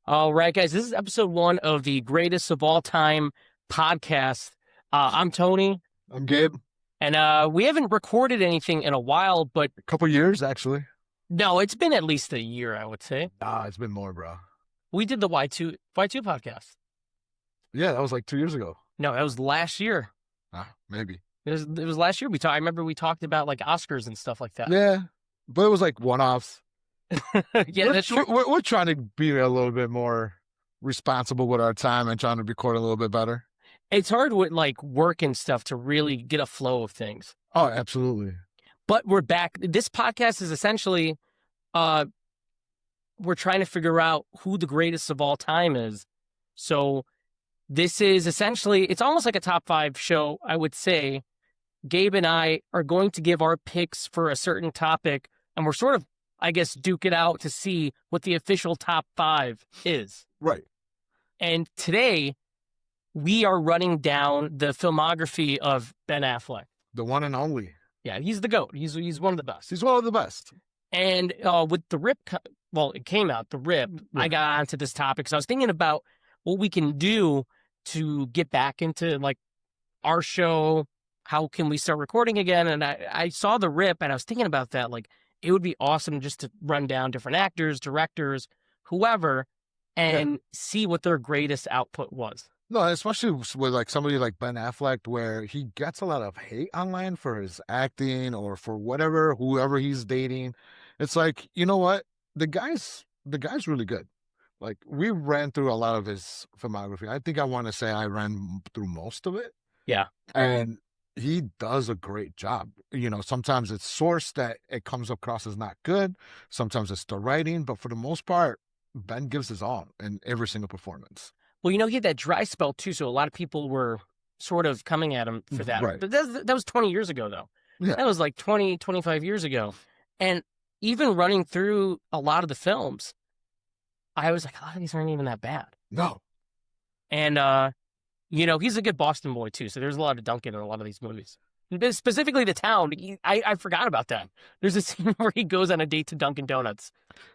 All right, guys, this is episode one of the greatest of all time podcast. I'm Tony, I'm Gabe. and we haven't recorded anything in a while, but A couple years, actually. no, it's been at least a year, I would say. It's been more, bro. We did the Y2 podcast. Yeah, that was like 2 years ago. No, that was last year. Maybe. It was last year. I remember we talked about like Oscars and stuff like that. Yeah, but it was like one-offs. Yeah, that's true. We're trying to be a little bit more responsible with our time and trying to record a little bit better. It's hard with like work and stuff to really get a flow of things. Oh, absolutely. But we're back. This podcast is essentially, we're trying to figure out who the greatest of all time is. So this is essentially, it's almost like a top five show, I would say. Gabe and I are going to give our picks for a certain topic, and we're sort of, I guess, duke it out to see what the official top five is. Right. And today, we are running down the filmography of Ben Affleck. The one and only. Yeah, he's the GOAT. He's one of the best. He's one of the best. And with the Rip, it came out, the Rip, Yeah. I got onto this topic because I was thinking about what we can do to get back into like our show. How can we start recording again? And I saw the Rip and I was thinking about that. Like, it would be awesome just to run down different actors, directors, whoever, and see what their greatest output was. No, especially with like somebody like Ben Affleck, where he gets a lot of hate online for his acting or for whoever he's dating. It's like, you know what? The guy's really good. Like, we ran through a lot of his filmography. I think I want to say I ran through most of it. Yeah. And he does a great job. You know, sometimes it's sourced that it comes across as not good. Sometimes it's the writing, but for the most part, Ben gives his all in every single performance. Well, he had that dry spell too, so a lot of people were sort of coming at him for that. Right. But that was 20 years ago, though. Yeah. That was like 20, 25 years ago. And even running through a lot of the films, I was like, a lot of these aren't even that bad. No. And, he's a good Boston boy, too, so there's a lot of Duncan in a lot of these movies. Specifically the town. I forgot about that. There's a scene where he goes on a date to Dunkin' Donuts.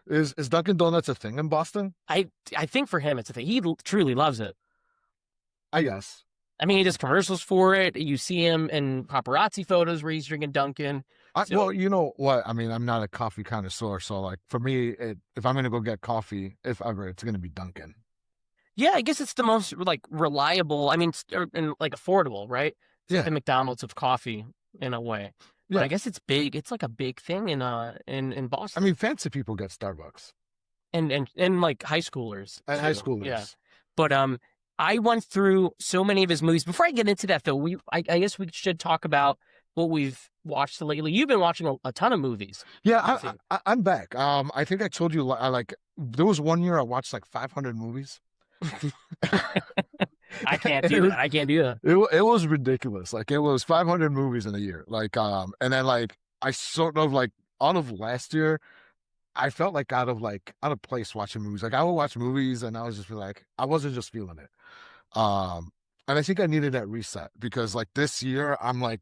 Is Dunkin' Donuts a thing in Boston? I think for him it's a thing. He truly loves it. I guess. I mean, he does commercials for it. You see him in paparazzi photos where he's drinking Dunkin'. Well, you know what? I mean, I'm not a coffee connoisseur, so like for me, if I'm gonna go get coffee, if ever, it's gonna be Dunkin'. Yeah, I guess it's the most like reliable. I mean, and like affordable, right? It's like Yeah. the McDonald's of coffee in a way. But Yeah. I guess it's big. It's like a big thing in Boston. I mean, fancy people get Starbucks. and like high schoolers. And high too. schoolers. Yeah. But I went through so many of his movies. Before I get into that though, I guess we should talk about what we've watched lately. You've been watching a ton of movies. Yeah, I'm back. I think I told you there was one year I watched like 500 movies. I can't do that. I can't do that. It was ridiculous. Like, it was 500 movies in a year. Like, and then like I sort of like out of last year, I felt like out of place watching movies. Like, I would watch movies and I was just like, I wasn't just feeling it. And I think I needed that reset because like this year I'm like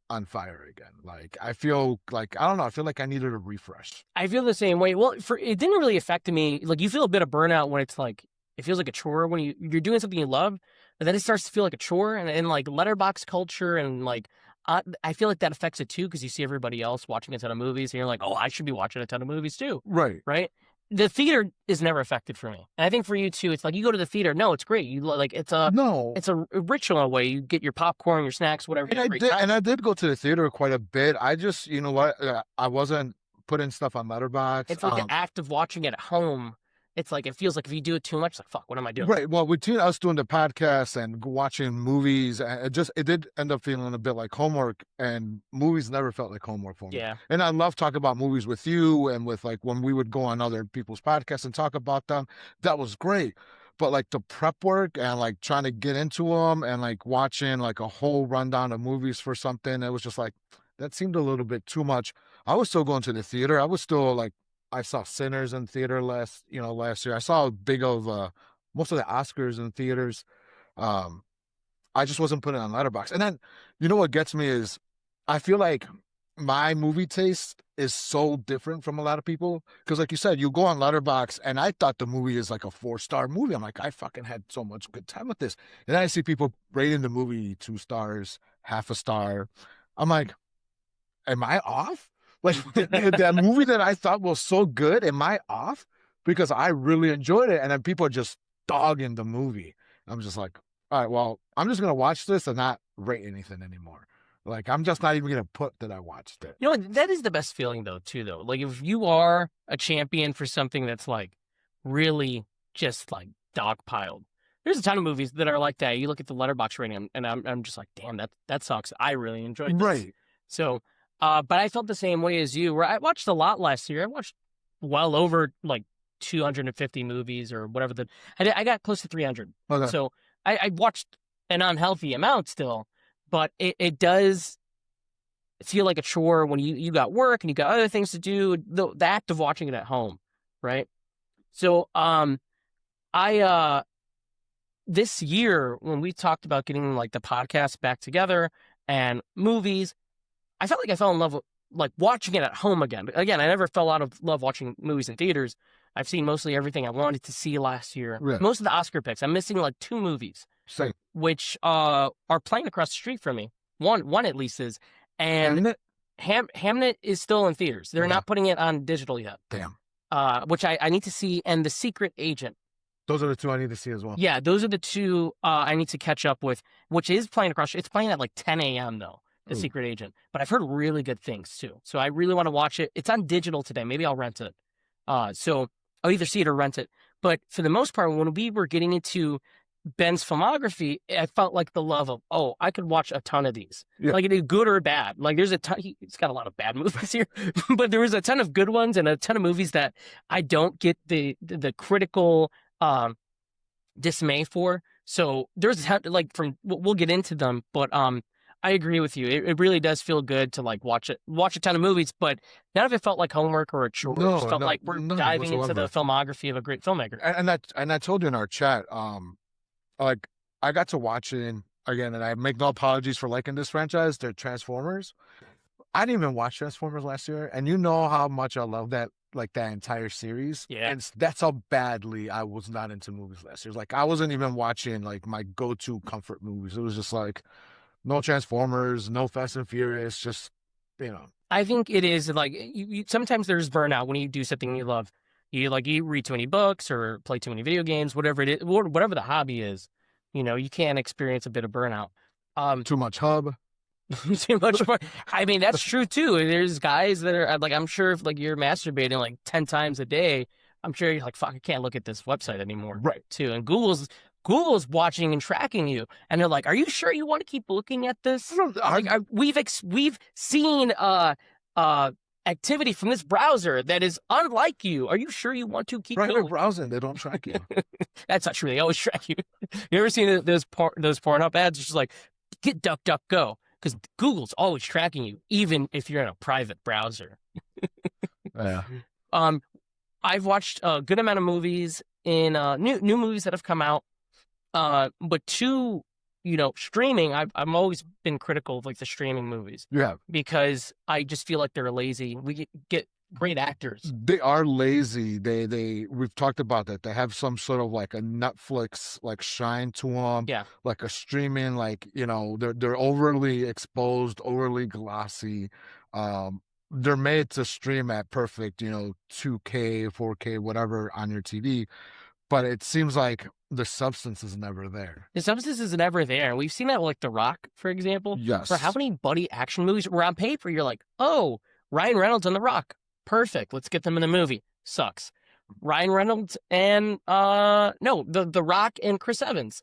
on fire again. Like, I feel like, I don't know, I feel like I needed a refresh. I feel the same way. Well, it didn't really affect me. Like, you feel a bit of burnout when it's like, it feels like a chore when you're doing something you love, but then it starts to feel like a chore. And like letterbox culture and like, I feel like that affects it too because you see everybody else watching a ton of movies and you're like, oh, I should be watching a ton of movies too. Right. Right? The theater is never affected for me. And I think for you too, it's like you go to the theater. No, it's great. You like it's a ritual in a way. You get your popcorn, your snacks, whatever. And I did go to the theater quite a bit. I just, you know what, I wasn't putting stuff on Letterboxd. It's like the act of watching it at home. It's like, it feels like if you do it too much, it's like, fuck, what am I doing? Right. Well, between us doing the podcast and watching movies, it did end up feeling a bit like homework, and movies never felt like homework for me. Yeah. And I love talking about movies with you and with like when we would go on other people's podcasts and talk about them. That was great. But like the prep work and like trying to get into them and like watching like a whole rundown of movies for something, it was just like, that seemed a little bit too much. I was still going to the theater. I was still like, I saw Sinners in theater last year. I saw most of the Oscars in theaters. I just wasn't putting it on Letterboxd. And then, you know what gets me is, I feel like my movie taste is so different from a lot of people. Because, like you said, you go on Letterboxd, and I thought the movie is like a 4-star movie. I'm like, I fucking had so much good time with this. And then I see people rating the movie 2 stars, half a star. I'm like, am I off? Like that movie that I thought was so good, am I off? Because I really enjoyed it, and then people are just dogging the movie. I'm just like, all right, well, I'm just gonna watch this and not rate anything anymore. Like, I'm just not even gonna put that I watched it. You know, that is the best feeling though, too, though. Like if you are a champion for something that's like really just like dogpiled. There's a ton of movies that are like that. You look at the Letterboxd rating, and I'm just like, damn, that sucks. I really enjoyed this. Right. So, but I felt the same way as you. Where I watched a lot last year. I watched well over like 250 movies or whatever. I got close to 300. Okay. So I watched an unhealthy amount still, but it does feel like a chore when you got work and you got other things to do. The act of watching it at home, right? So I this year when we talked about getting like the podcast back together and movies, I felt like I fell in love with like watching it at home again. Again, I never fell out of love watching movies in theaters. I've seen mostly everything I wanted to see last year. Yeah. Most of the Oscar picks. I'm missing like 2 movies, Same. which are playing across the street from me. One at least is, and Hamnet is still in theaters. They're not putting it on digital yet. Damn. Which I need to see, and The Secret Agent. Those are the 2 I need to see as well. Yeah, those are the 2 I need to catch up with, which is playing across. It's playing at like 10 a.m. though, The Secret Agent. But I've heard really good things too. So I really want to watch it. It's on digital today. Maybe I'll rent it. So I'll either see it or rent it. But for the most part, when we were getting into Ben's filmography, I felt like the love of, I could watch a ton of these. Yeah. Like it is good or bad. Like there's a ton, he's got a lot of bad movies here, but there was a ton of good ones and a ton of movies that I don't get the critical dismay for. So there's a ton, like we'll get into them, but I agree with you. It really does feel good to like watch a ton of movies, but none of it felt like homework or a chore. It just felt like we're diving into the filmography of a great filmmaker. And I told you in our chat, like I got to watch it again, and I make no apologies for liking this franchise. They're Transformers. I didn't even watch Transformers last year, and you know how much I love that, like that entire series. Yeah. And that's how badly I was not into movies last year. Like I wasn't even watching like my go-to comfort movies. It was just like no Transformers, no Fast and Furious, just, you know. I think it is like you sometimes there's burnout when you do something you love. You read too many books or play too many video games, whatever it is, whatever the hobby is, you can experience a bit of burnout. Too much hub. Too much fun. I mean, that's true too. There's guys that are like, I'm sure if like you're masturbating like 10 times a day, I'm sure you're like, fuck, I can't look at this website anymore. Right. Too. And Google's watching and tracking you, and they're like, are you sure you want to keep looking at this? Like, we've seen activity from this browser that is unlike you. Are you sure you want to keep going? You're browsing, they don't track you. That's not true. They always track you. You ever seen those Pornhub ads? It's just like, get DuckDuckGo, because Google's always tracking you, even if you're in a private browser. Yeah. I've watched a good amount of movies in new movies that have come out, but streaming. I've always been critical of like the streaming movies. Yeah. Because I just feel like they're lazy. We get great actors. They are lazy. We've talked about that. They have some sort of like a Netflix like shine to them. Yeah. Like a streaming, like, they're overly exposed, overly glossy. They're made to stream at perfect, 2K, 4K, whatever on your TV. But it seems like the substance is never there. The substance is never there. We've seen that with like The Rock, for example. Yes. For how many buddy action movies where on paper you're like, oh, Ryan Reynolds and The Rock. Perfect. Let's get them in a movie. Sucks. Ryan Reynolds and The Rock and Chris Evans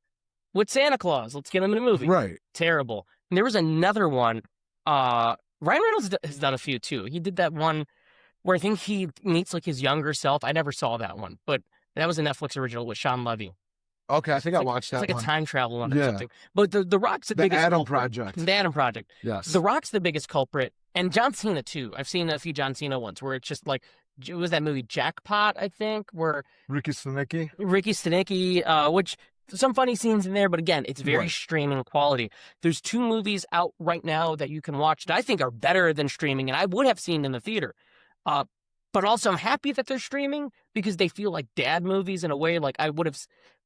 with Santa Claus. Let's get them in a movie. Right. Terrible. And there was another one. Ryan Reynolds has done a few too. He did that one where I think he meets like his younger self. I never saw that one, but that was a Netflix original with Sean Levy. Okay, I think I watched that. It's like one. A time travel one or something. But the Rock's the biggest. Adam culprit. Project. The Adam Project. Yes. The Rock's the biggest culprit, and John Cena too. I've seen a few John Cena ones where it's just like, it was that movie Jackpot, I think, where Ricky Stenicki, which some funny scenes in there, but again, it's very Right. streaming quality. There's 2 movies out right now that you can watch that I think are better than streaming, and I would have seen in the theater. Uh, but also, I'm happy that they're streaming because they feel like dad movies in a way, like I would have,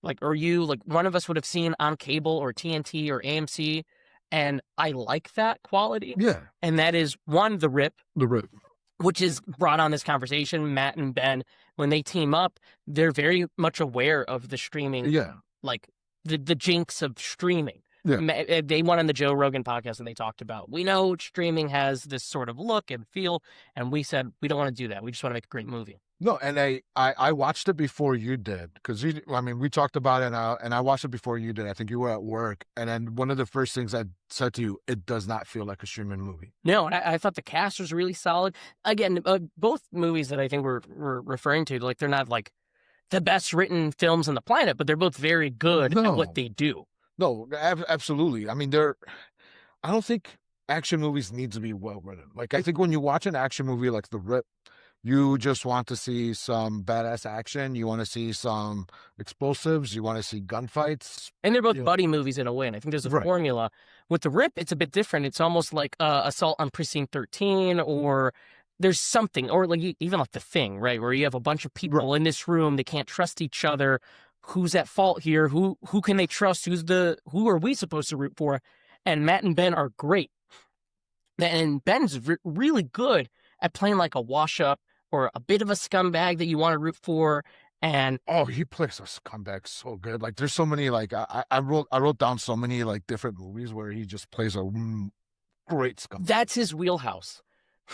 like, or you, like one of us would have seen on cable or TNT or AMC, and I like that quality. Yeah. And that is one, The Rip, The Rip. which is brought on this conversation. Matt and Ben, when they team up, they're very much aware of the streaming, Yeah. like the jinx of streaming. Yeah. They went on the Joe Rogan podcast and they talked about, we know streaming has this sort of look and feel, and we said we don't want to do that. We just want to make a great movie. No, and I watched it before you did because I mean we talked about it and I watched it before you did. I think you were at work, and then one of the first things I said to you, it does not feel like a streaming movie. No, and I thought the cast was really solid. Again, both movies that I think we're referring to, like they're not like the best written films on the planet, but they're both very good at what they do. No, absolutely. I mean, I don't think action movies need to be well written. Like I think when you watch an action movie like The Rip, you just want to see some badass action. You want to see some explosives. You want to see gunfights. And they're both buddy movies in a way. And I think there's a formula. With The Rip, it's a bit different. It's almost like Assault on Precinct 13, or there's something, or like even like The Thing, right? Where you have a bunch of people in this room. They can't trust each other. Who's at fault here? Who can they trust? Who are we supposed to root for? And Matt and Ben are great. And Ben's really good at playing like a wash-up or a bit of a scumbag that you want to root for. And he plays a scumbag so good. Like there's so many, like I wrote down so many like different movies where he just plays a great scumbag. That's his wheelhouse.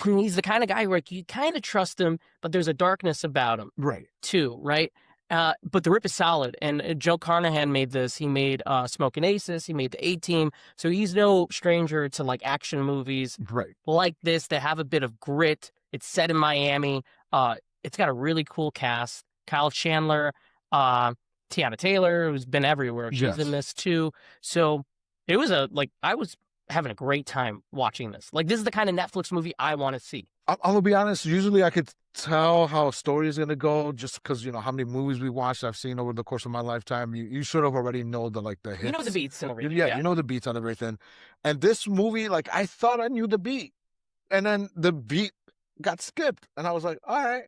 He's the kind of guy where you kind of trust him, but there's a darkness about him. Right. Too, right? But The Rip is solid. And Joe Carnahan made this. He made Smoking Aces. He made The A-Team. So he's no stranger to like action movies like this that have a bit of grit. It's set in Miami. It's got a really cool cast. Kyle Chandler, Tiana Taylor, who's been everywhere. She's in this too. So it was I was having a great time watching this. Like, this is the kind of Netflix movie I want to see. I'm gonna be honest. Usually, I could tell how a story is gonna go just because you know how many movies we watched. I've seen over the course of my lifetime. You sort of already know the hits. You know the beats and everything. Yeah, you know the beats on everything. And this movie, like I thought I knew the beat, and then the beat got skipped, and I was like, all right.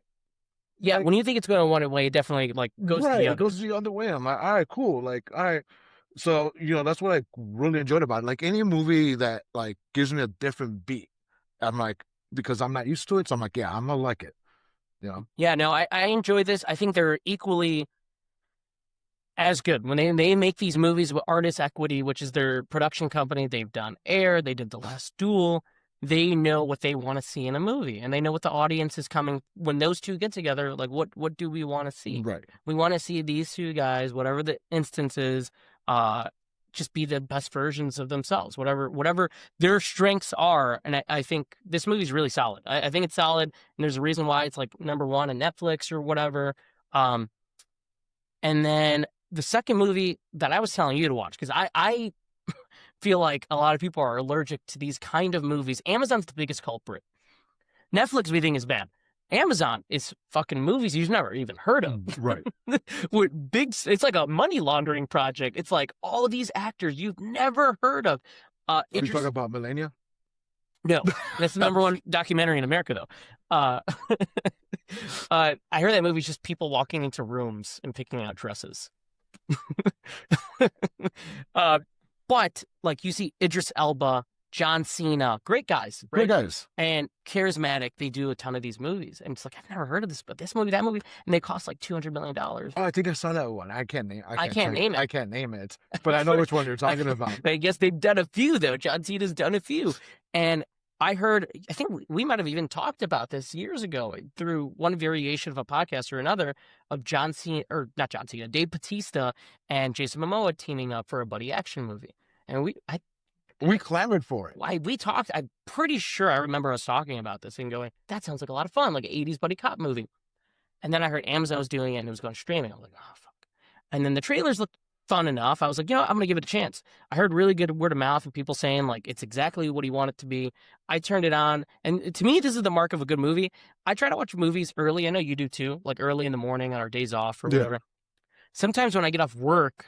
Yeah, like, when you think it's going one way, it definitely like goes to the other. It goes the other way. I'm like, all right, cool. Like, all right. So you know that's what I really enjoyed about it. Like any movie that like gives me a different beat, I'm like, because I'm not used to it, so I'm like, yeah, I'm gonna like it. You know? Yeah, no, I enjoy this. I think they're equally as good. When they make these movies with Artist Equity, which is their production company, they've done Air, they did The Last Duel. They know what they want to see in a movie, and they know what the audience is coming. When those two get together, like what do we want to see? Right. We want to see these two guys, whatever the instance is, just be the best versions of themselves, whatever their strengths are. And I think this movie's really solid. I think it's solid, and there's a reason why it's like #1 on Netflix or whatever. And then the second movie that I was telling you to watch, because I feel like a lot of people are allergic to these kind of movies. Amazon's the biggest culprit. Netflix we think is bad. Amazon is fucking movies you've never even heard of. Right. With it's like a money laundering project. It's like all of these actors you've never heard of. Are you talking about Melania? No, that's the #1 documentary in America, though. I heard that movie's just people walking into rooms and picking out dresses. But like you see Idris Elba, John Cena, great guys, right? Great guys. And charismatic. They do a ton of these movies. And it's like, I've never heard of this, but this movie, that movie, and they cost like $200 million. Oh, I think I saw that one. I can't name it. I can't name it, but I know which one you're talking about. I guess they've done a few, though. John Cena's done a few. And I think we might have even talked about this years ago through one variation of a podcast or another of Dave Bautista and Jason Momoa teaming up for a buddy action movie. And we clamored for it. We talked. I'm pretty sure I remember us talking about this and going, that sounds like a lot of fun, like an 80s buddy cop movie. And then I heard Amazon was doing it and it was going streaming. I was like, oh, fuck. And then the trailers looked fun enough. I was like, I'm going to give it a chance. I heard really good word of mouth and people saying like it's exactly what he wanted it to be. I turned it on, and to me, this is the mark of a good movie. I try to watch movies early. I know you do too, like early in the morning on our days off or whatever. Sometimes when I get off work,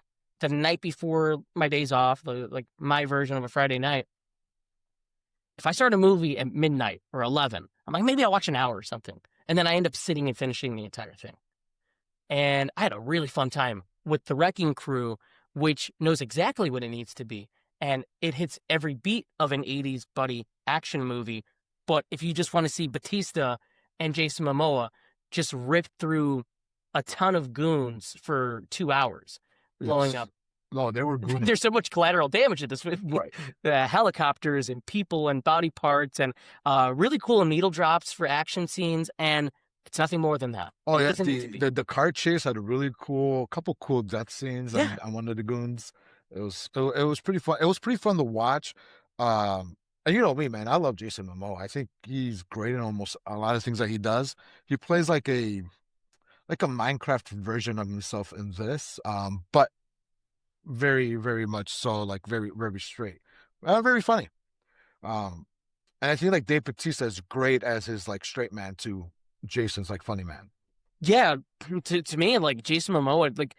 the night before my days off, like my version of a Friday night, if I start a movie at midnight or 11, I'm like, maybe I'll watch an hour or something. And then I end up sitting and finishing the entire thing. And I had a really fun time with The Wrecking Crew, which knows exactly what it needs to be. And it hits every beat of an 80s buddy action movie. But if you just want to see Batista and Jason Momoa just rip through a ton of goons for 2 hours, blowing up. No, they were good. There's so much collateral damage in this movie. Right. Helicopters and people and body parts and really cool needle drops for action scenes. And it's nothing more than that. Oh, It yeah. doesn't need to be. The car chase had a really couple cool death scenes on one of the goons. It was pretty fun. It was pretty fun to watch. And you know me, man. I love Jason Momoa. I think he's great in almost a lot of things that he does. He plays like a Minecraft version of himself in this, but very, very much so, like very, very straight, very funny. And I think like Dave Bautista is great as his like straight man to Jason's like funny man. Yeah, to me, like Jason Momoa, like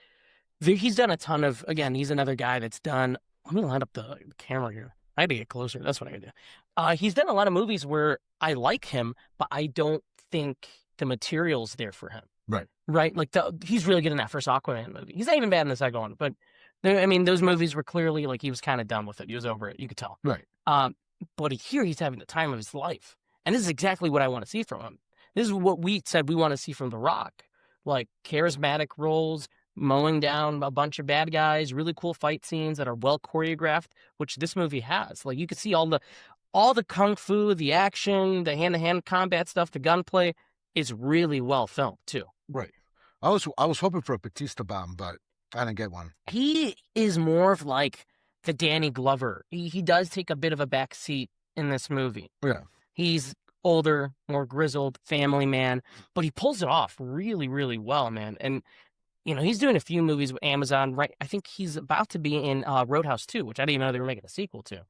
he's done a ton of. Again, he's another guy that's done. Let me line up the camera here. I had to get closer. That's what I gotta do. He's done a lot of movies where I like him, but I don't think the material's there for him. Right. Right. Like he's really good in that first Aquaman movie. He's not even bad in the second one, but I mean, those movies were clearly like he was kind of done with it. He was over it. You could tell. Right. But here he's having the time of his life, and this is exactly what I want to see from him. This is what we said we want to see from The Rock, like charismatic roles, mowing down a bunch of bad guys, really cool fight scenes that are well choreographed, which this movie has. Like you could see all the kung fu, the action, the hand-to-hand combat stuff, the gunplay is really well filmed too. Right. I was hoping for a Batista bomb, but I didn't get one. He is more of like the Danny Glover. He does take a bit of a back seat in this movie. Yeah. He's older, more grizzled, family man, but he pulls it off really, really well, man. And, you know, he's doing a few movies with Amazon, right? I think he's about to be in Roadhouse 2, which I didn't even know they were making a sequel to.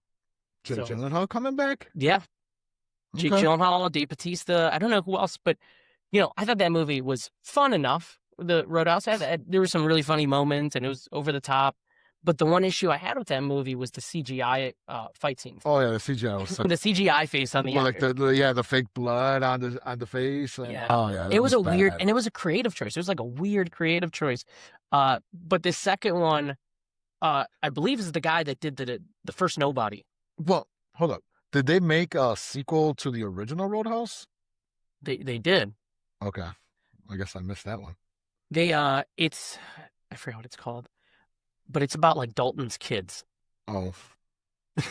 Jake Gyllenhaal coming back? Yeah. Okay. Jake Gyllenhaal, Dave Bautista. I don't know who else, but, you know, I thought that movie was fun enough. The Roadhouse, there were some really funny moments, and it was over the top. But the one issue I had with that movie was the CGI fight scenes. Oh yeah, the CGI was the CGI face on the like the fake blood on the face. And, yeah. Oh yeah, it was a bad. weird, and it was a creative choice. It was like a weird creative choice. But the second one, I believe, is the guy that did the first Nobody. Well, hold up. Did they make a sequel to the original Roadhouse? They did. Okay, I guess I missed that one. I forget what it's called, but it's about like Dalton's kids. Oh,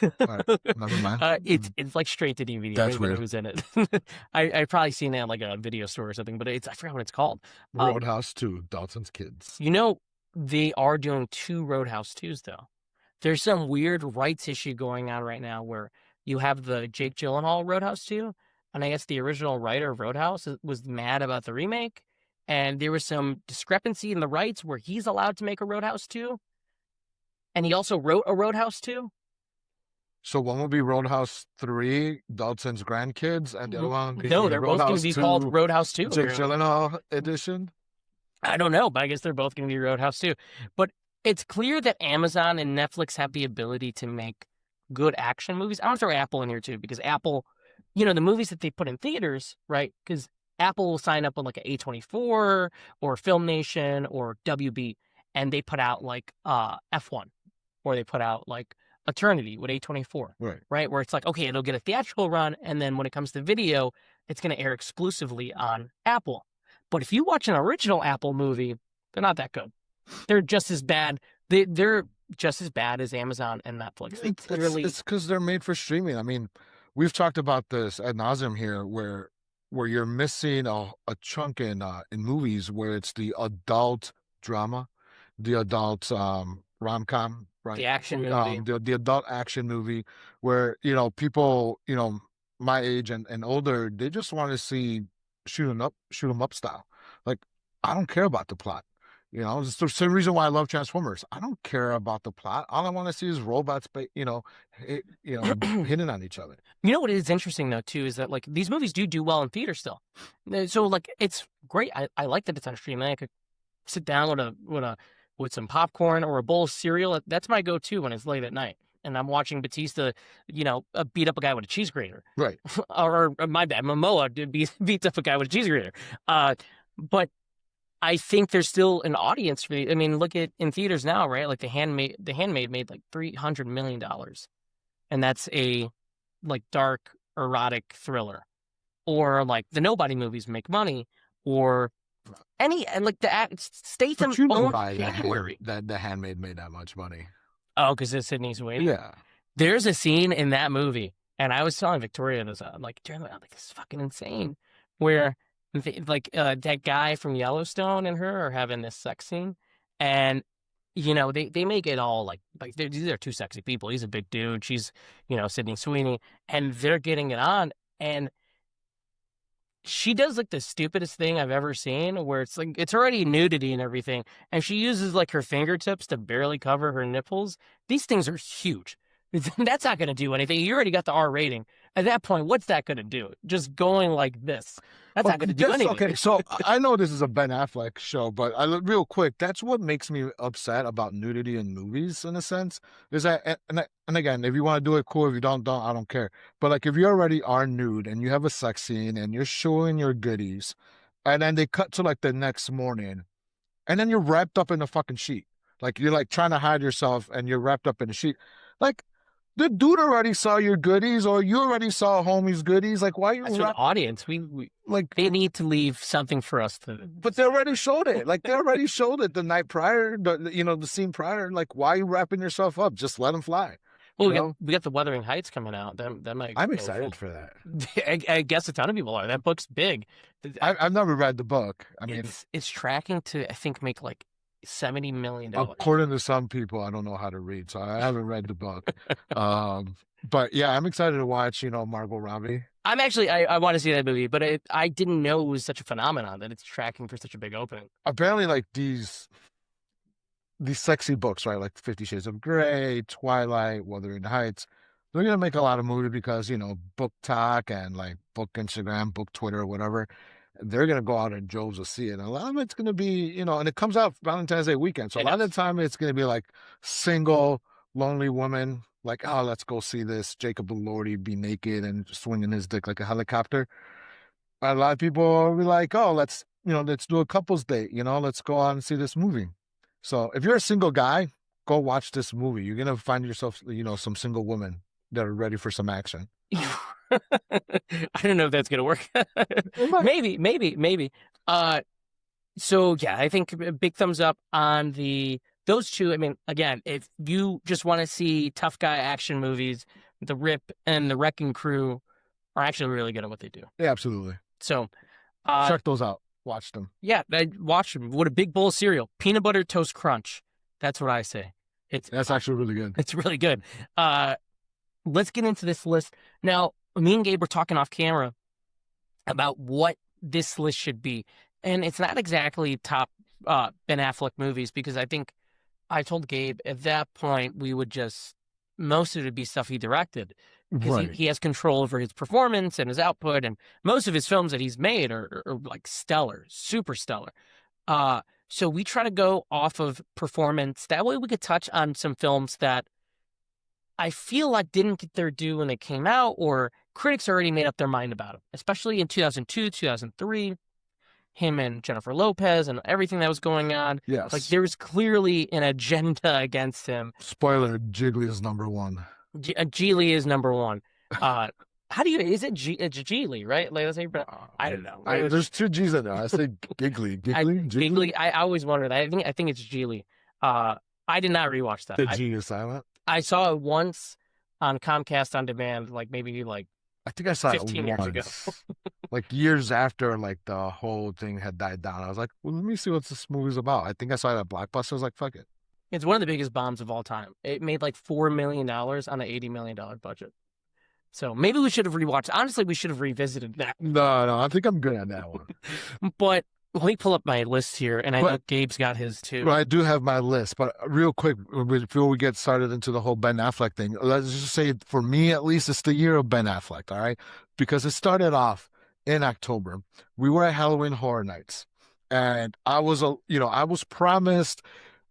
all right. Never mind. It's like straight to DVD. That's weird. Who's in it? I probably seen it at like a video store or something, but I forgot what it's called. Roadhouse 2, Dalton's Kids. You know, they are doing 2 Roadhouse 2s though. There's some weird rights issue going on right now where you have the Jake Gyllenhaal Roadhouse 2, and I guess the original writer of Roadhouse was mad about the remake. And there was some discrepancy in the rights where he's allowed to make a Roadhouse 2. And he also wrote a Roadhouse 2. So one will be Roadhouse 3, Dalton's Grandkids, and the other one no, they're both going to be called Roadhouse 2. Jake Gyllenhaal edition? I don't know, but I guess they're both going to be Roadhouse 2. But it's clear that Amazon and Netflix have the ability to make good action movies. I want to throw Apple in here too, because Apple, you know, the movies that they put in theaters, right? Because Apple will sign up on like an A24 or Film Nation or WB, and they put out like F1, or they put out like Eternity with A24, right? Where it's like, okay, it'll get a theatrical run, and then when it comes to video, it's going to air exclusively on Apple. But if you watch an original Apple movie, they're not that good. They're just as bad. They're just as bad as Amazon and Netflix. It's because they're made for streaming. I mean, we've talked about this ad nauseum here, where you're missing a chunk in movies where it's the adult drama, the adult rom-com, right? The action movie. The adult action movie where, you know, people, you know, my age and older, they just want to see shoot 'em up style. Like, I don't care about the plot. You know, it's the same reason why I love Transformers. I don't care about the plot. All I want to see is robots, hitting on each other. You know what is interesting though too is that like these movies do well in theater still. So like it's great. I like that it's on streaming. I could sit down with a with some popcorn or a bowl of cereal. That's my go-to when it's late at night and I'm watching Batista, beat up a guy with a cheese grater. Right. or my bad, Momoa beats up a guy with a cheese grater. But I think there's still an audience for I mean, look at in theaters now, right? Like The Handmaid made like $300 million. And that's a like dark erotic thriller. Or like the Nobody movies make money, or any like the Statham But you know owned why January. that The Handmaid made that much money? Oh, because it's Sydney Sweeney. Yeah. There's a scene in that movie, and I was telling Victoria this. I'm like, this is fucking insane. Where that guy from Yellowstone and her are having this sex scene, and they make it all like these are two sexy people. He's a big dude. She's Sydney Sweeney, and they're getting it on, and she does like the stupidest thing I've ever seen, where it's like it's already nudity and everything, and she uses like her fingertips to barely cover her nipples. These things are huge. That's not going to do anything. You already got the R rating. At that point, what's that going to do? Just going like this. That's not going to do anything. Okay, so I know this is a Ben Affleck show, but real quick, that's what makes me upset about nudity in movies, in a sense. Is that, and again, if you want to do it, cool. If you don't, I don't care. But like, if you already are nude and you have a sex scene and you're showing your goodies, and then they cut to like the next morning, and then you're wrapped up in a fucking sheet, like you're like trying to hide yourself, and you're wrapped up in a sheet, like. The dude already saw your goodies, or you already saw homie's goodies. Like, why are you? That's an audience. We like they need to leave something for us to. But they already showed it. Like they already showed it the night prior. The scene prior. Like, why are you wrapping yourself up? Just let them fly. Well, we got the Wuthering Heights coming out. That might. I'm excited for that. I guess a ton of people are. That book's big. I've never read the book. I mean, it's tracking to I think make like $70 million. According to some people, I don't know how to read, so I haven't read the book. But yeah, I'm excited to watch, Margot Robbie. I'm actually, I want to see that movie, but I didn't know it was such a phenomenon that it's tracking for such a big opening. Apparently, like these sexy books, right? Like 50 Shades of Grey, Twilight, Wuthering Heights. They're gonna make a lot of movies because book talk and like book Instagram, book Twitter, whatever. They're going to go out in droves to see it. And a lot of it's going to be, and it comes out Valentine's Day weekend. So a lot of the time it's going to be like single, lonely woman, like, oh, let's go see this Jacob Elordi be naked and swinging his dick like a helicopter. A lot of people will be like, oh, let's do a couple's date, let's go out and see this movie. So if you're a single guy, go watch this movie. You're going to find yourself, some single women that are ready for some action. I don't know if that's gonna work. maybe. So yeah, I think a big thumbs up on those two. I mean, again, if you just want to see tough guy action movies, The Rip and The Wrecking Crew are actually really good at what they do. Yeah, absolutely. So check those out. Watch them. Yeah, I watch them. What a big bowl of cereal, peanut butter toast crunch. That's what I say. That's actually really good. It's really good. Let's get into this list now. Me and Gabe were talking off camera about what this list should be. And it's not exactly top Ben Affleck movies, because I think I told Gabe at that point we would most of it would be stuff he directed. Because he has control over his performance and his output, and most of his films that he's made are like stellar, super stellar. So we try to go off of performance. That way we could touch on some films that I feel like didn't get their due when they came out, or critics already made up their mind about them, especially in 2002, 2003, him and Jennifer Lopez and everything that was going on. Yes. Like there was clearly an agenda against him. Spoiler, Jiggly is number one. Geely is number one. Is it Geely, right? Like, that's how you I don't know. There's two G's in there. I say Giggly. Giggly. I always wondered. I think it's Geely. I did not rewatch that. The G is silent. I saw it once on Comcast On Demand, like maybe like I think I saw 15 it years ago. Like years after like the whole thing had died down. I was like, well, let me see what this movie's about. I think I saw it at Blockbuster. I was like, fuck it. It's one of the biggest bombs of all time. It made like $4 million on an $80 million budget. So maybe we should have rewatched. Honestly, we should have revisited that. No, I think I'm good on that one. But let me pull up my list here, and I know Gabe's got his too. Well, I do have my list, but real quick, before we get started into the whole Ben Affleck thing, let's just say, for me at least, it's the year of Ben Affleck, all right? Because it started off in October. We were at Halloween Horror Nights, and I was promised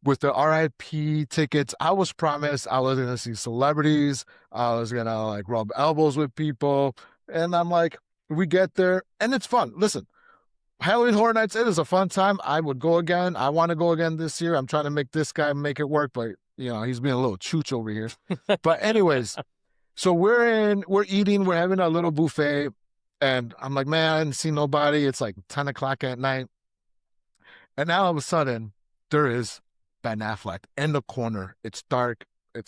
with the RIP tickets, I was promised I was gonna see celebrities. I was gonna like rub elbows with people, and I'm like, we get there, and it's fun. Listen, Halloween Horror Nights, it is a fun time. I would go again. I want to go again this year. I'm trying to make this guy make it work, but he's being a little chooch over here. But anyways, so we're eating, we're having a little buffet, and I'm like, man, I didn't see nobody. It's like 10 o'clock at night. And now all of a sudden, there is Ben Affleck in the corner. It's dark.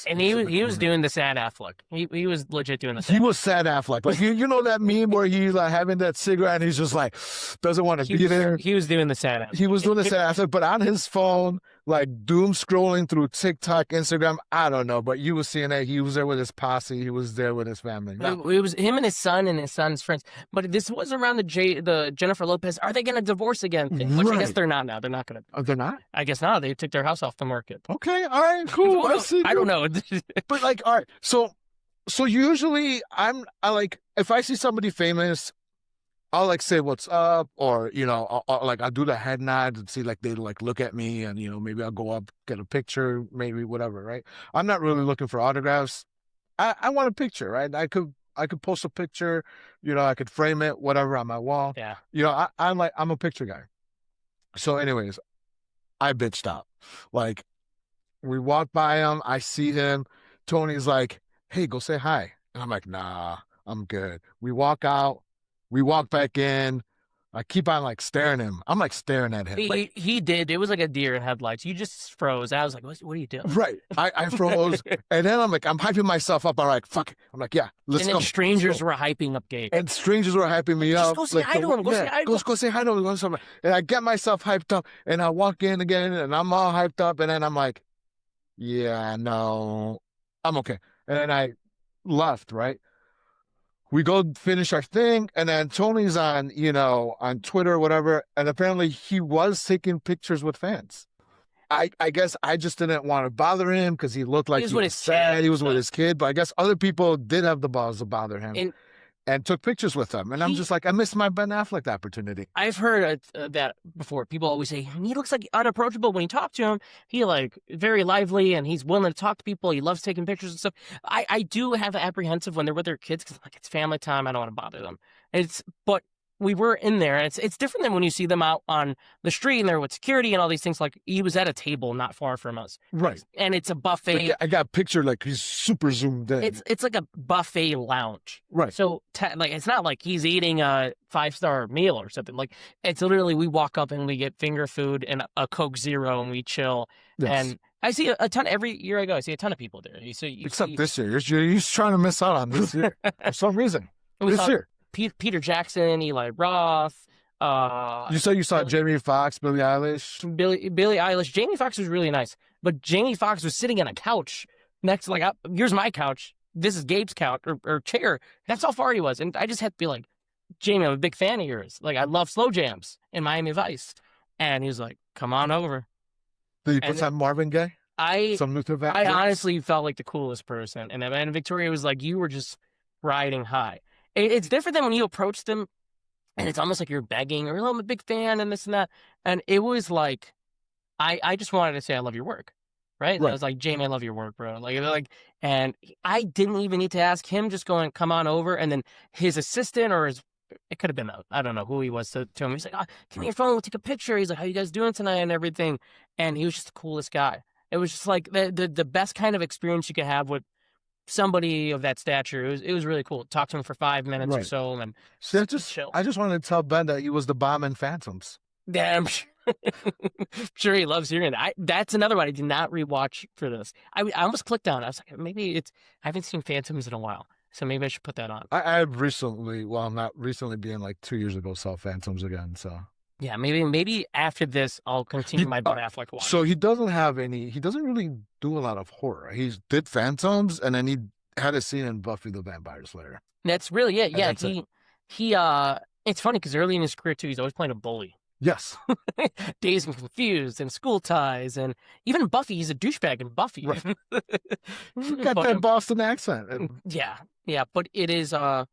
And he was doing the sad Affleck. He was legit doing the sad. He was sad Affleck. Like you know that meme where he's like having that cigarette and he's just like doesn't want to be there. He was doing the sad Affleck. He was doing the sad Affleck, but on his phone, like doom scrolling through TikTok, Instagram. I don't know, but you were seeing that he was there with his posse. He was there with his family. It was him and his son's friends. But this was around the Jennifer Lopez. Are they going to divorce again thing? Which I guess they're not now. They're not going to. Oh, they're not? I guess not. They took their house off the market. Okay. All right. Cool. I don't know. But like, all right. So usually I like, if I see somebody famous, I'll like say what's up, or I'll do the head nod and see like they like look at me, and maybe I'll go up, get a picture, maybe whatever, right? I'm not really looking for autographs. I want a picture, right? I could post a picture, I could frame it, whatever, on my wall. Yeah. I'm a picture guy. So anyways, I bitched out. Like, we walk by him, I see him. Tony's like, hey, go say hi. And I'm like, nah, I'm good. We walk out. We walk back in. I keep on like staring at him. I'm like staring at him. He did. It was like a deer in headlights. You just froze. I was like, what are you doing? Right. I froze. And then I'm hyping myself up. I'm like, fuck it. I'm like, yeah, let's go. And then strangers were hyping up Gabe. And strangers were hyping me up. Just go say hi to him. Go say hi to him. Go say hi to him. And I get myself hyped up. And I walk in again and I'm all hyped up. And then I'm like, yeah, no, I'm okay. And then I left, right? We go finish our thing, and then Tony's on, on Twitter or whatever, and apparently he was taking pictures with fans. I guess I just didn't want to bother him because he looked like he was sad. He was with his kid, but I guess other people did have the balls to bother him and took pictures with him. And I'm just like, I missed my Ben Affleck opportunity. I've heard that before. People always say, he looks like unapproachable when you talk to him. He like very lively and he's willing to talk to people. He loves taking pictures and stuff. I do have apprehensive when they're with their kids because like it's family time. I don't want to bother them. But we were in there, and it's different than when you see them out on the street and they're with security and all these things. Like he was at a table not far from us, right? And it's a buffet. I got a picture like he's super zoomed in. It's like a buffet lounge, right? So like it's not like he's eating a 5-star meal or something. Like it's literally we walk up and we get finger food and a Coke Zero and we chill. Yes. And I see a ton every year I go. I see a ton of people there. Except this year, you're trying to miss out on this year for some reason. This year. Peter Jackson, Eli Roth. You said you saw Jamie Foxx, Billie Eilish. Billie Eilish. Jamie Foxx was really nice, but Jamie Foxx was sitting on a couch next to here's my couch. This is Gabe's couch or chair. That's how far he was, and I just had to be like, Jamie, I'm a big fan of yours. Like I love slow jams in Miami Vice, and he was like, come on over. Did he put some Marvin Gaye? I honestly felt like the coolest person, and then Victoria was like, you were just riding high. It's different than when you approach them and it's almost like you're begging or, I'm a big fan and this and that. And it was like, I just wanted to say, I love your work. Right? I was like, Jamie, I love your work, bro. And I didn't even need to ask him, just going, come on over. And then his assistant it could have been, I don't know who he was to him. He's like, give me your phone, we'll take a picture. He's like, how you guys doing tonight and everything. And he was just the coolest guy. It was just like the best kind of experience you could have with somebody of that stature. It was really cool. Talk to him for 5 minutes or so, and chill. I just wanted to tell Ben that he was the bomb in Phantoms. Damn, sure he loves hearing that. That's another one I did not rewatch for this. I almost clicked on it. I was like, maybe I haven't seen Phantoms in a while, so maybe I should put that on. I recently, well, not recently, being like 2 years ago, saw Phantoms again. So yeah, maybe after this I'll continue my Ben Affleck watch. So he doesn't really do a lot of horror. He did Phantoms, and then he had a scene in Buffy the Vampire Slayer. That's really it. Yeah, he it's funny because early in his career too, he's always playing a bully. Yes. Dazed and Confused and School Ties, and even Buffy, he's a douchebag in Buffy. Right. Got that Boston accent. Yeah, but it is no,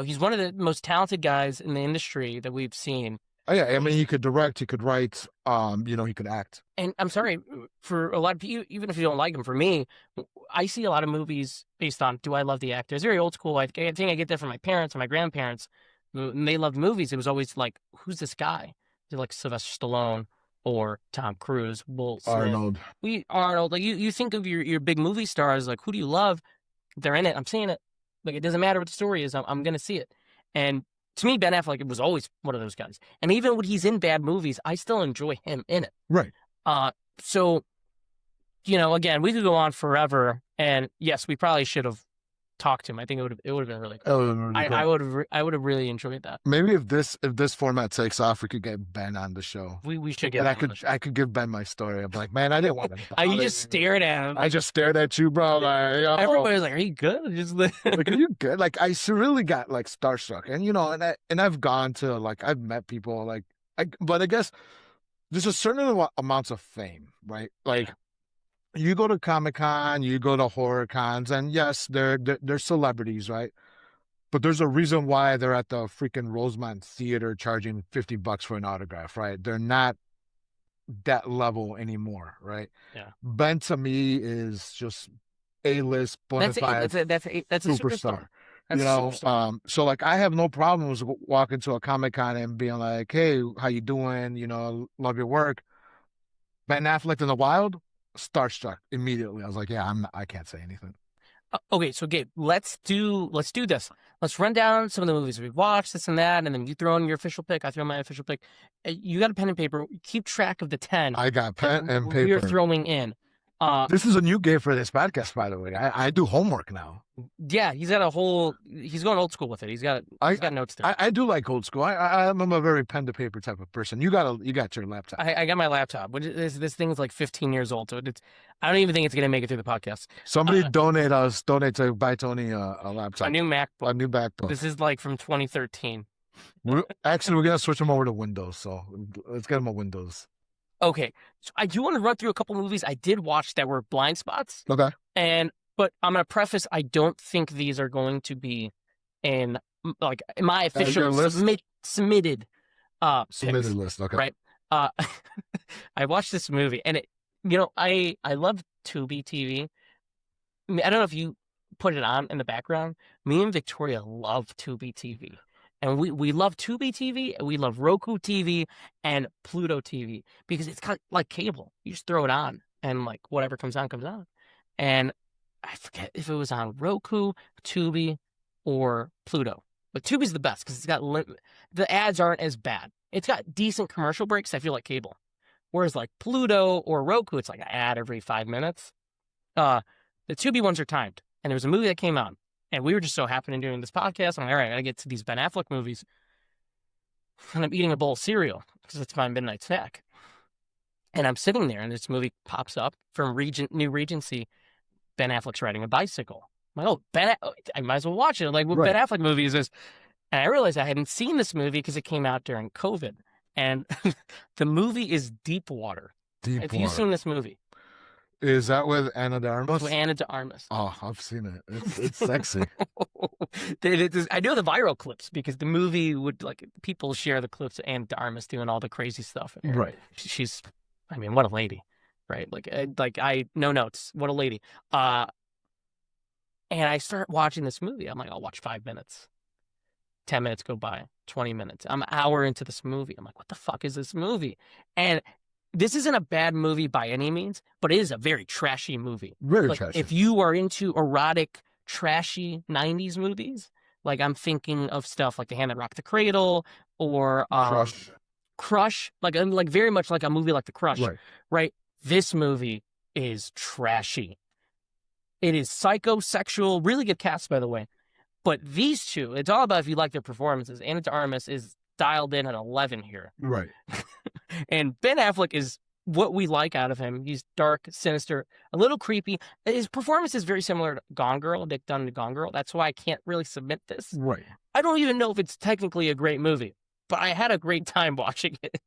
he's one of the most talented guys in the industry that we've seen. Oh, yeah, I mean, he could direct, he could write, he could act. And I'm sorry, for a lot of people, even if you don't like him, for me, I see a lot of movies based on, do I love the actor? It's very old school. I think I get that from my parents and my grandparents. When they loved movies, it was always like, who's this guy? Is it like Sylvester Stallone or Tom Cruise, Will Smith? Arnold. Arnold. Like you think of your big movie stars, like who do you love? They're in it. I'm seeing it. Like it doesn't matter what the story is. I'm going to see it. And to me, Ben Affleck was always one of those guys. And even when he's in bad movies, I still enjoy him in it. Right. So, again, we could go on forever. And yes, we probably should have talked to him. I think it would have been really cool. I would have really enjoyed that. Maybe if this format takes off, we could get Ben on the show. We should get. And I could give Ben my story. I'm like, man, I didn't want to. You just stared at him. I just stared at you, bro. Like, everybody's like, "Are you good?" Just like, are you good? Like, I really got like starstruck, and I've gone to like I've met people like, but I guess there's a certain amounts of fame, right? Like. Yeah. You go to Comic-Con, you go to horror cons, and yes, they're celebrities, right? But there's a reason why they're at the freaking Rosemont Theater charging $50 for an autograph, right? They're not that level anymore, right? Yeah. Ben to me is just A-list, bona fide that's a superstar. So like I have no problems walking to a Comic-Con and being like, "Hey, how you doing? Love your work." Ben Affleck in the wild. Starstruck immediately. I was like, yeah, I can't say anything. Okay, so Gabe, let's do this. Let's run down some of the movies we've watched, this and that, and then you throw in your official pick. I throw my official pick. You got a pen and paper. Keep track of the 10. I got pen and paper. You're throwing in. This is a new game for this podcast, by the way. I do homework now. Yeah, he's going old school with it. He's got notes there. I do like old school. I'm a very pen to paper type of person. You got your laptop. I got my laptop. This thing is like 15 years old, so I don't even think it's gonna make it through the podcast. Somebody donate to buy Tony a laptop. A new MacBook. A new MacBook. This is like from 2013. We're gonna switch him over to Windows. So let's get him a Windows. Okay, so I do want to run through a couple movies I did watch that were blind spots. Okay. But I'm going to preface, I don't think these are going to be in my official submitted picks, list. Okay. Right. I watched this movie and I love Tubi TV. I don't know if you put it on in the background. Me and Victoria love Tubi TV. And we love Tubi TV, and we love Roku TV and Pluto TV because it's kind of like cable. You just throw it on, and like whatever comes on, comes on. And I forget if it was on Roku, Tubi, or Pluto. But Tubi's the best because it's got the ads aren't as bad. It's got decent commercial breaks. I feel like cable. Whereas like Pluto or Roku, it's like an ad every 5 minutes. The Tubi ones are timed. And there was a movie that came out. And we were just so happy in doing this podcast. I'm like, all right, I gotta get to these Ben Affleck movies. And I'm eating a bowl of cereal because it's my midnight snack. And I'm sitting there, and this movie pops up from New Regency. Ben Affleck's riding a bicycle. I'm like, I might as well watch it. Like, what Ben Affleck movie is this? And I realized I hadn't seen this movie because it came out during COVID. And the movie is Deep Water. Have you seen this movie? Is that with Ana de Armas? With Ana de Armas. Oh, I've seen it. It's sexy. I know the viral clips because the movie would people share the clips of Ana de Armas doing all the crazy stuff. Right. She's, what a lady, right? No notes. What a lady. And I start watching this movie. I'm like, I'll watch 5 minutes. 10 minutes go by. 20 minutes. I'm an hour into this movie. I'm like, what the fuck is this movie? And this isn't a bad movie by any means, but it is a very trashy movie. Very trashy. If you are into erotic, trashy 90s movies, I'm thinking of stuff like The Hand That Rocked the Cradle or Crush, very much like a movie like The Crush, right? This movie is trashy. It is psychosexual, really good cast, by the way. But these two, it's all about if you like their performances. Ana de Armas is dialed in at 11 here. Right. And Ben Affleck is what we like out of him. He's dark, sinister, a little creepy. His performance is very similar to Gone Girl, Dick Dunn to Gone Girl. That's why I can't really submit this. Right. I don't even know if it's technically a great movie, but I had a great time watching it.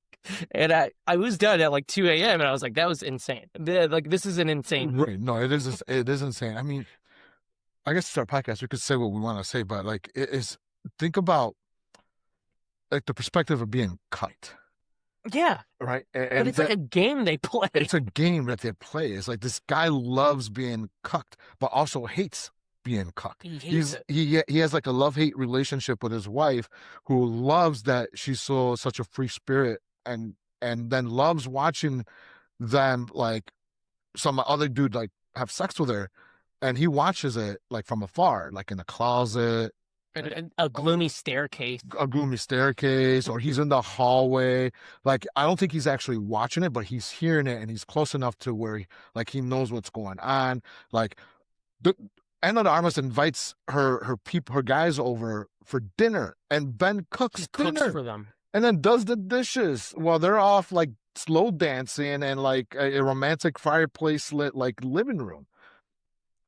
And I was done at 2 a.m. and I was like, that was insane. This is an insane movie. Right. No, it is insane. I mean, I guess it's our podcast. We could say what we want to say, but think about like the perspective of being cut, Yeah, right? but And it's like a game they play. it's a game that they play. It's like this guy loves being cucked, but also hates being cucked. He hates it. He has like a love-hate relationship with his wife, who loves that she's such a free spirit, and then loves watching them like some other dude like have sex with her, and he watches it like from afar, like in a closet, A gloomy staircase. a gloomy staircase, or he's in the hallway. Like, I don't think he's actually watching it, but he's hearing it, and he's close enough to where he knows what's going on. Like, the Anna de Armas invites her guys over for dinner, and Ben cooks Cooks dinner for them. and then does the dishes while they're off like slow dancing and like a romantic fireplace lit like living room.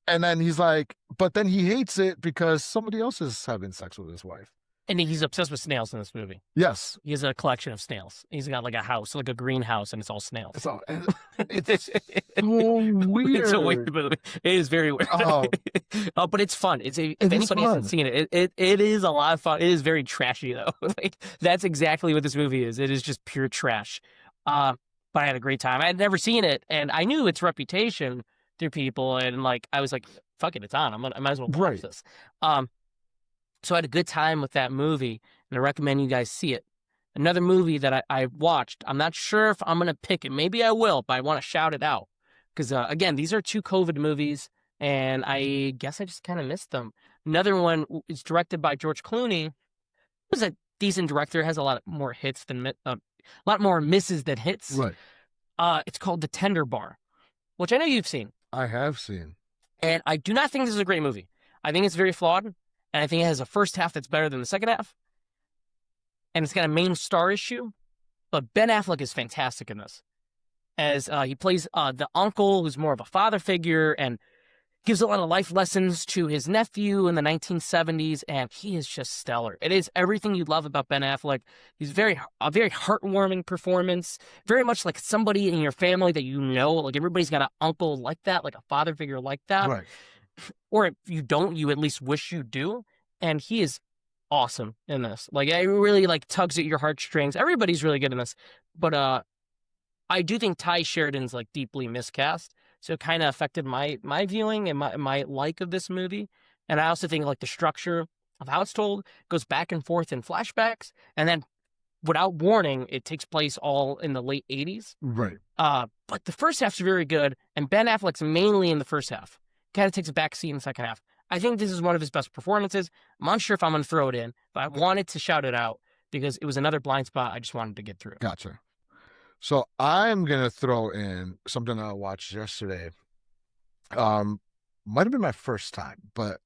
And then he's like, but then he hates it because somebody else is having sex with his wife. And he's obsessed with snails in this movie. Yes. He has a collection of snails. He's got like a house, like a greenhouse, and it's all snails. So it's so weird. It's a weird movie. It is very weird. Oh. But it's fun. If is anybody hasn't fun. seen it, it is a lot of fun. It is very trashy though. Like, that's exactly what this movie is. It is just pure trash. But I had a great time. I had never seen it, and I knew its reputation through people, and like I was like, "Fuck it, it's on. I might as well watch this." So I had a good time with that movie, and I recommend you guys see it. Another movie that I watched, I'm not sure if I'm going to pick it. Maybe I will, but I want to shout it out. Because, again, these are 2 COVID movies, and I guess I just kind of missed them. Another one is directed by George Clooney. He was a decent director, has a lot more hits than a lot more misses than hits. Right. It's called The Tender Bar, which I know you've seen. I have seen. And I do not think this is a great movie. I think it's very flawed, and I think it has a first half that's better than the second half. And it's got a main star issue, but Ben Affleck is fantastic in this, as he plays the uncle who's more of a father figure and gives a lot of life lessons to his nephew in the 1970s, and he is just stellar. It is everything you love about Ben Affleck. He's a very heartwarming performance, very much like somebody in your family that you know. Like, everybody's got an uncle like that, like a father figure like that. Right. Or if you don't, you at least wish you do. And he is awesome in this. Like, it really like tugs at your heartstrings. Everybody's really good in this, but I do think Ty Sheridan's like deeply miscast, so it kind of affected my viewing and my like of this movie. And I also think like the structure of how it's told goes back and forth in flashbacks, and then without warning, it takes place all in the late 80s. Right. But the first half's very good, and Ben Affleck's mainly in the first half. Kind of takes a back seat in the second half. I think this is one of his best performances. I'm unsure if I'm going to throw it in, but I wanted to shout it out because it was another blind spot I just wanted to get through. Gotcha. So I'm going to throw in something I watched yesterday. Might have been my first time, but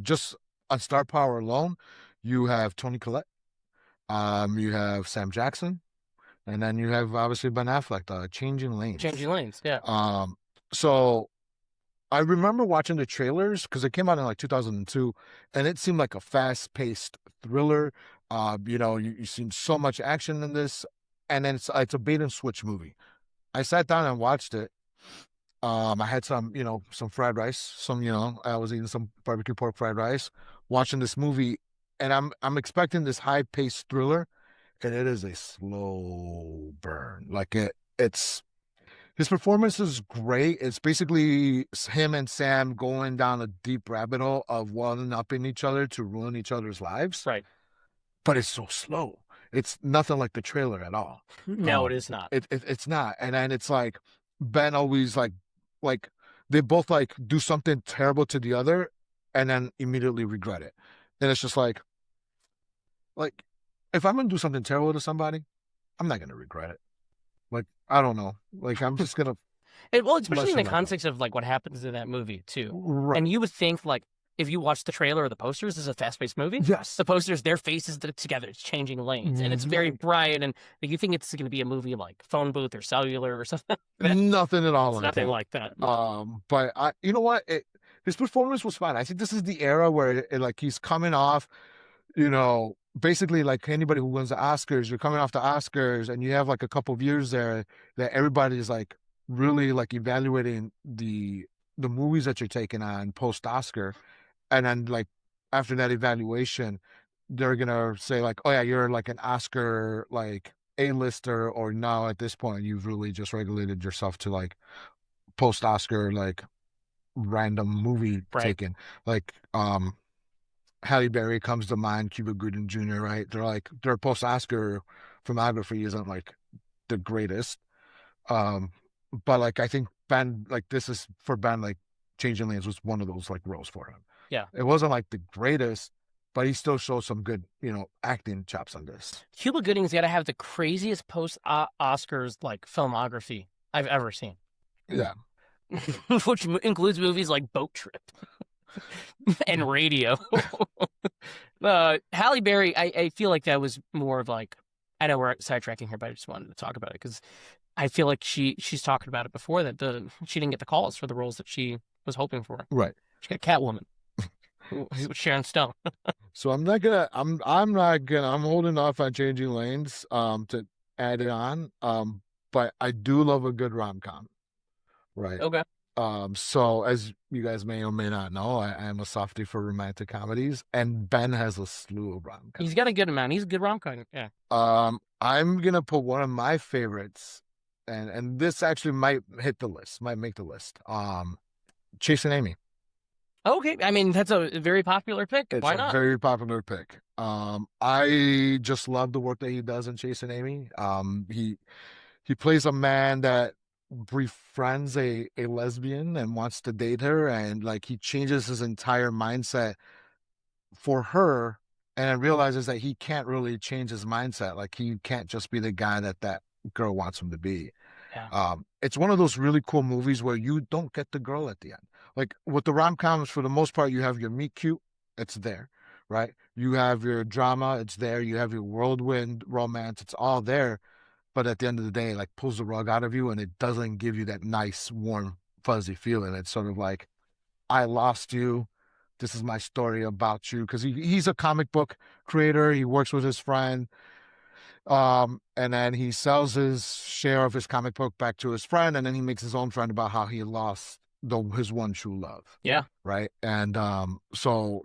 just on star power alone, you have Toni Collette, you have Sam Jackson, and then you have obviously Ben Affleck, Changing Lanes. Changing Lanes, yeah. So I remember watching the trailers because it came out in like 2002, and it seemed like a fast-paced thriller. You've seen so much action in this, and then it's a bait and switch movie. I sat down and watched it. I had some fried rice, I was eating some barbecue pork fried rice, watching this movie, and I'm expecting this high-paced thriller, and it is a slow burn. Like it's. His performance is great. It's basically him and Sam going down a deep rabbit hole of one-upping each other to ruin each other's lives. Right. But it's so slow. It's nothing like the trailer at all. No, it is not. It's not. And then it's like Ben always like they both like do something terrible to the other and then immediately regret it. And it's just like if I'm gonna do something terrible to somebody, I'm not gonna regret it. Like, I don't know. Like, I'm just gonna. Especially in the context of like what happens in that movie too. Right. And you would think like if you watch the trailer or the posters, this is a fast-paced movie. Yes. The posters, their faces together, it's Changing Lanes, and it's very bright, and you think it's going to be a movie like Phone Booth or Cellular or something. Nothing at all. It's nothing like that. But you know what? His performance was fine. I think this is the era where like he's coming off, basically like anybody who wins the Oscars, you're coming off the Oscars and you have like a couple of years there that everybody's like really like evaluating the movies that you're taking on post Oscar. And then like after that evaluation, they're gonna say like, oh yeah, you're like an Oscar like A-lister, or now at this point you've really just regulated yourself to like post-Oscar like random movie Right. taken. Like Halle Berry comes to mind, Cuba Gooding Jr., right? They're like their post-Oscar filmography isn't like the greatest. Um, but like I think Ben, like this is for Ben, like Changing Lanes was one of those like roles for him. Yeah. It wasn't like the greatest, but he still shows some good, acting chops on this. Cuba Gooding's got to have the craziest post-Oscars like filmography I've ever seen. Yeah. Which includes movies like Boat Trip and Radio. Halle Berry, I feel like that was more of like, I know we're sidetracking here, but I just wanted to talk about it because I feel like she's talked about it before that she didn't get the calls for the roles that she was hoping for. Right. She got Catwoman with Sharon Stone. So I'm not gonna I'm holding off on Changing Lanes to add it on. But I do love a good rom-com. Right. Okay. So as you guys may or may not know, I am a softie for romantic comedies, and Ben has a slew of rom-coms. He's got a good amount. He's a good rom-com. Yeah. I'm gonna put one of my favorites, and this actually might hit the list, might make the list. Chasing Amy. Okay. I mean, that's a very popular pick. It's Why a not? very popular pick. I just love the work that he does in Chasing Amy. He plays a man that befriends a lesbian and wants to date her, and like he changes his entire mindset for her, and realizes that he can't really change his mindset. Like he can't just be the guy that girl wants him to be. Yeah. It's one of those really cool movies where you don't get the girl at the end. Like with the rom-coms, for the most part, you have your meet cute, it's there, right? You have your drama, it's there. You have your whirlwind romance, it's all there. But at the end of the day, like pulls the rug out of you, and it doesn't give you that nice, warm, fuzzy feeling. It's sort of like, I lost you. This is my story about you. Because he's a comic book creator. He works with his friend. And then he sells his share of his comic book back to his friend, and then he makes his own friend about how he lost his one true love. Yeah. Right. And so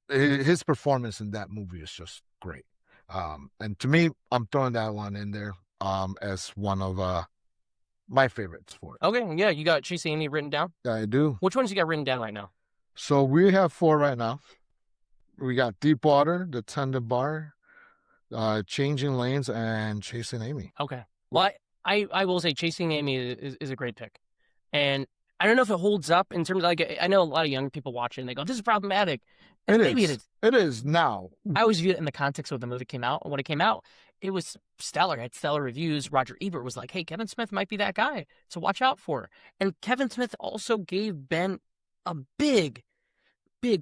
his performance in that movie is just great. And to me, I'm throwing that one in there as one of my favorites for it. Okay. Yeah. You got Chasing Amy written down? I do. Which ones you got written down right now? So we have 4 right now. We got Deepwater, The Tender Bar, Changing Lanes, and Chasing Amy. Okay. Well, I will say Chasing Amy is a great pick. And I don't know if it holds up in terms of, like, I know a lot of young people watch it and they go, this is problematic. And maybe it is. It is now. I always view it in the context of the movie came out. And when it came out, it was stellar. It had stellar reviews. Roger Ebert was like, hey, Kevin Smith might be that guy, so watch out for her. And Kevin Smith also gave Ben a big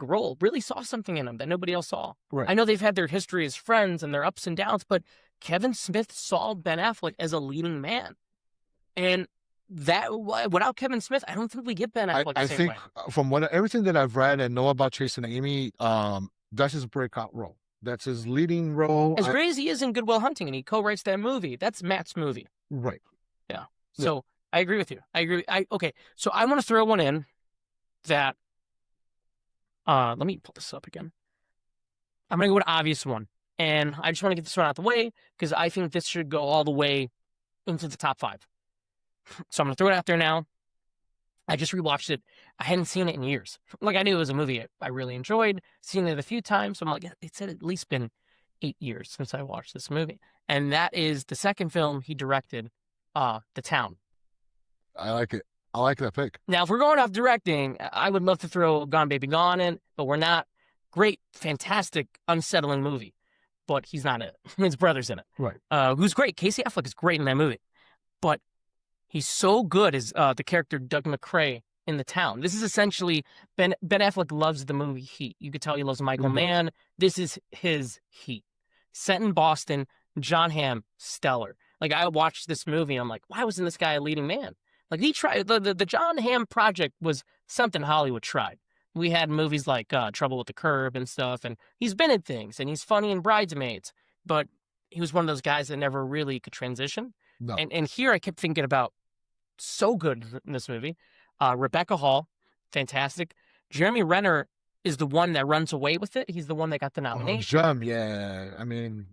role, really saw something in him that nobody else saw. Right. I know they've had their history as friends and their ups and downs, but Kevin Smith saw Ben Affleck as a leading man. And that, without Kevin Smith, I don't think we get Ben Affleck I think way. From everything that I've read and know about Chasing Amy, that's his breakout role. That's his leading role. As great as he is in Good Will Hunting, and he co-writes that movie, that's Matt's movie. Right. Yeah. So I agree with you. Okay. So I want to throw one in that, let me pull this up again. I'm going to go with an obvious one. And I just want to get this one out of the way because I think this should go all the way into the top 5. So I'm going to throw it out there now. I just rewatched it. I hadn't seen it in years. Like, I knew it was a movie I really enjoyed, seen it a few times. So I'm like, it's at least been 8 years since I watched this movie. And that is the second film he directed, The Town. I like it. I like that pick. Now, if we're going off directing, I would love to throw Gone Baby Gone in, but we're not. Great, fantastic, unsettling movie. But he's not in it. His brother's in it. Right. Who's great. Casey Affleck is great in that movie. But he's so good as the character Doug McCrae in The Town. This is essentially, Ben Affleck loves the movie Heat. You could tell he loves Michael Mann. This is his Heat. Set in Boston, John Hamm, stellar. Like, I watched this movie and I'm like, why wasn't this guy a leading man? Like, he tried, the John Hamm project was something Hollywood tried. We had movies like Trouble with the Curb and stuff, and he's been in things, and he's funny in Bridesmaids, but he was one of those guys that never really could transition. No. And here I kept thinking about, so good in this movie. Rebecca Hall, fantastic. Jeremy Renner is the one that runs away with it. He's the one that got the nomination. Jem, yeah. I mean,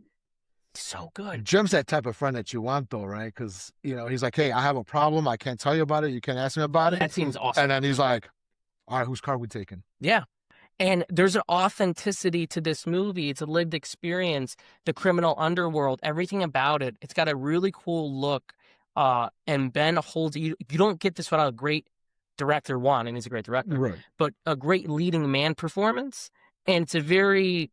So good. Jem's that type of friend that you want, though, right? Because he's like, hey, I have a problem. I can't tell you about it. You can't ask me about it. That seems awesome. And then he's like, all right, whose car are we taking? Yeah. And there's an authenticity to this movie. It's a lived experience. The criminal underworld, everything about it. It's got a really cool look. And Ben holds you. You don't get this without a great director, and he's a great director, Right. but a great leading man performance. And it's a very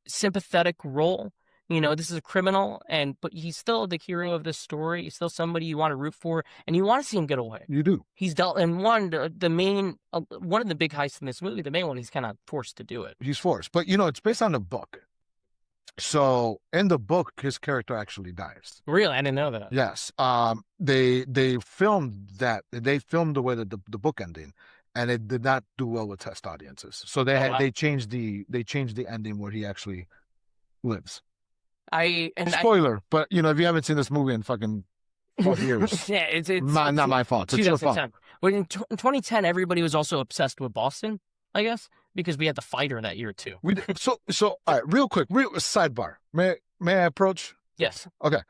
sympathetic role. This is a criminal, but he's still the hero of this story. He's still somebody you want to root for, and you want to see him get away. You do. He's dealt in one of the big heists in this movie. The main one, he's kind of forced to do it. He's forced, but it's based on the book. So in the book, his character actually dies. Really, I didn't know that. Yes. They filmed that. They filmed the way that the book ending, and it did not do well with test audiences. So they changed the ending where he actually lives. Spoiler, but if you haven't seen this movie in fucking 4 years, yeah, it's not my fault. It's your fault. Well, in 2010, everybody was also obsessed with Boston, I guess, because we had the fighter that year too. So all right, real quick, sidebar. May I approach? Yes. Okay.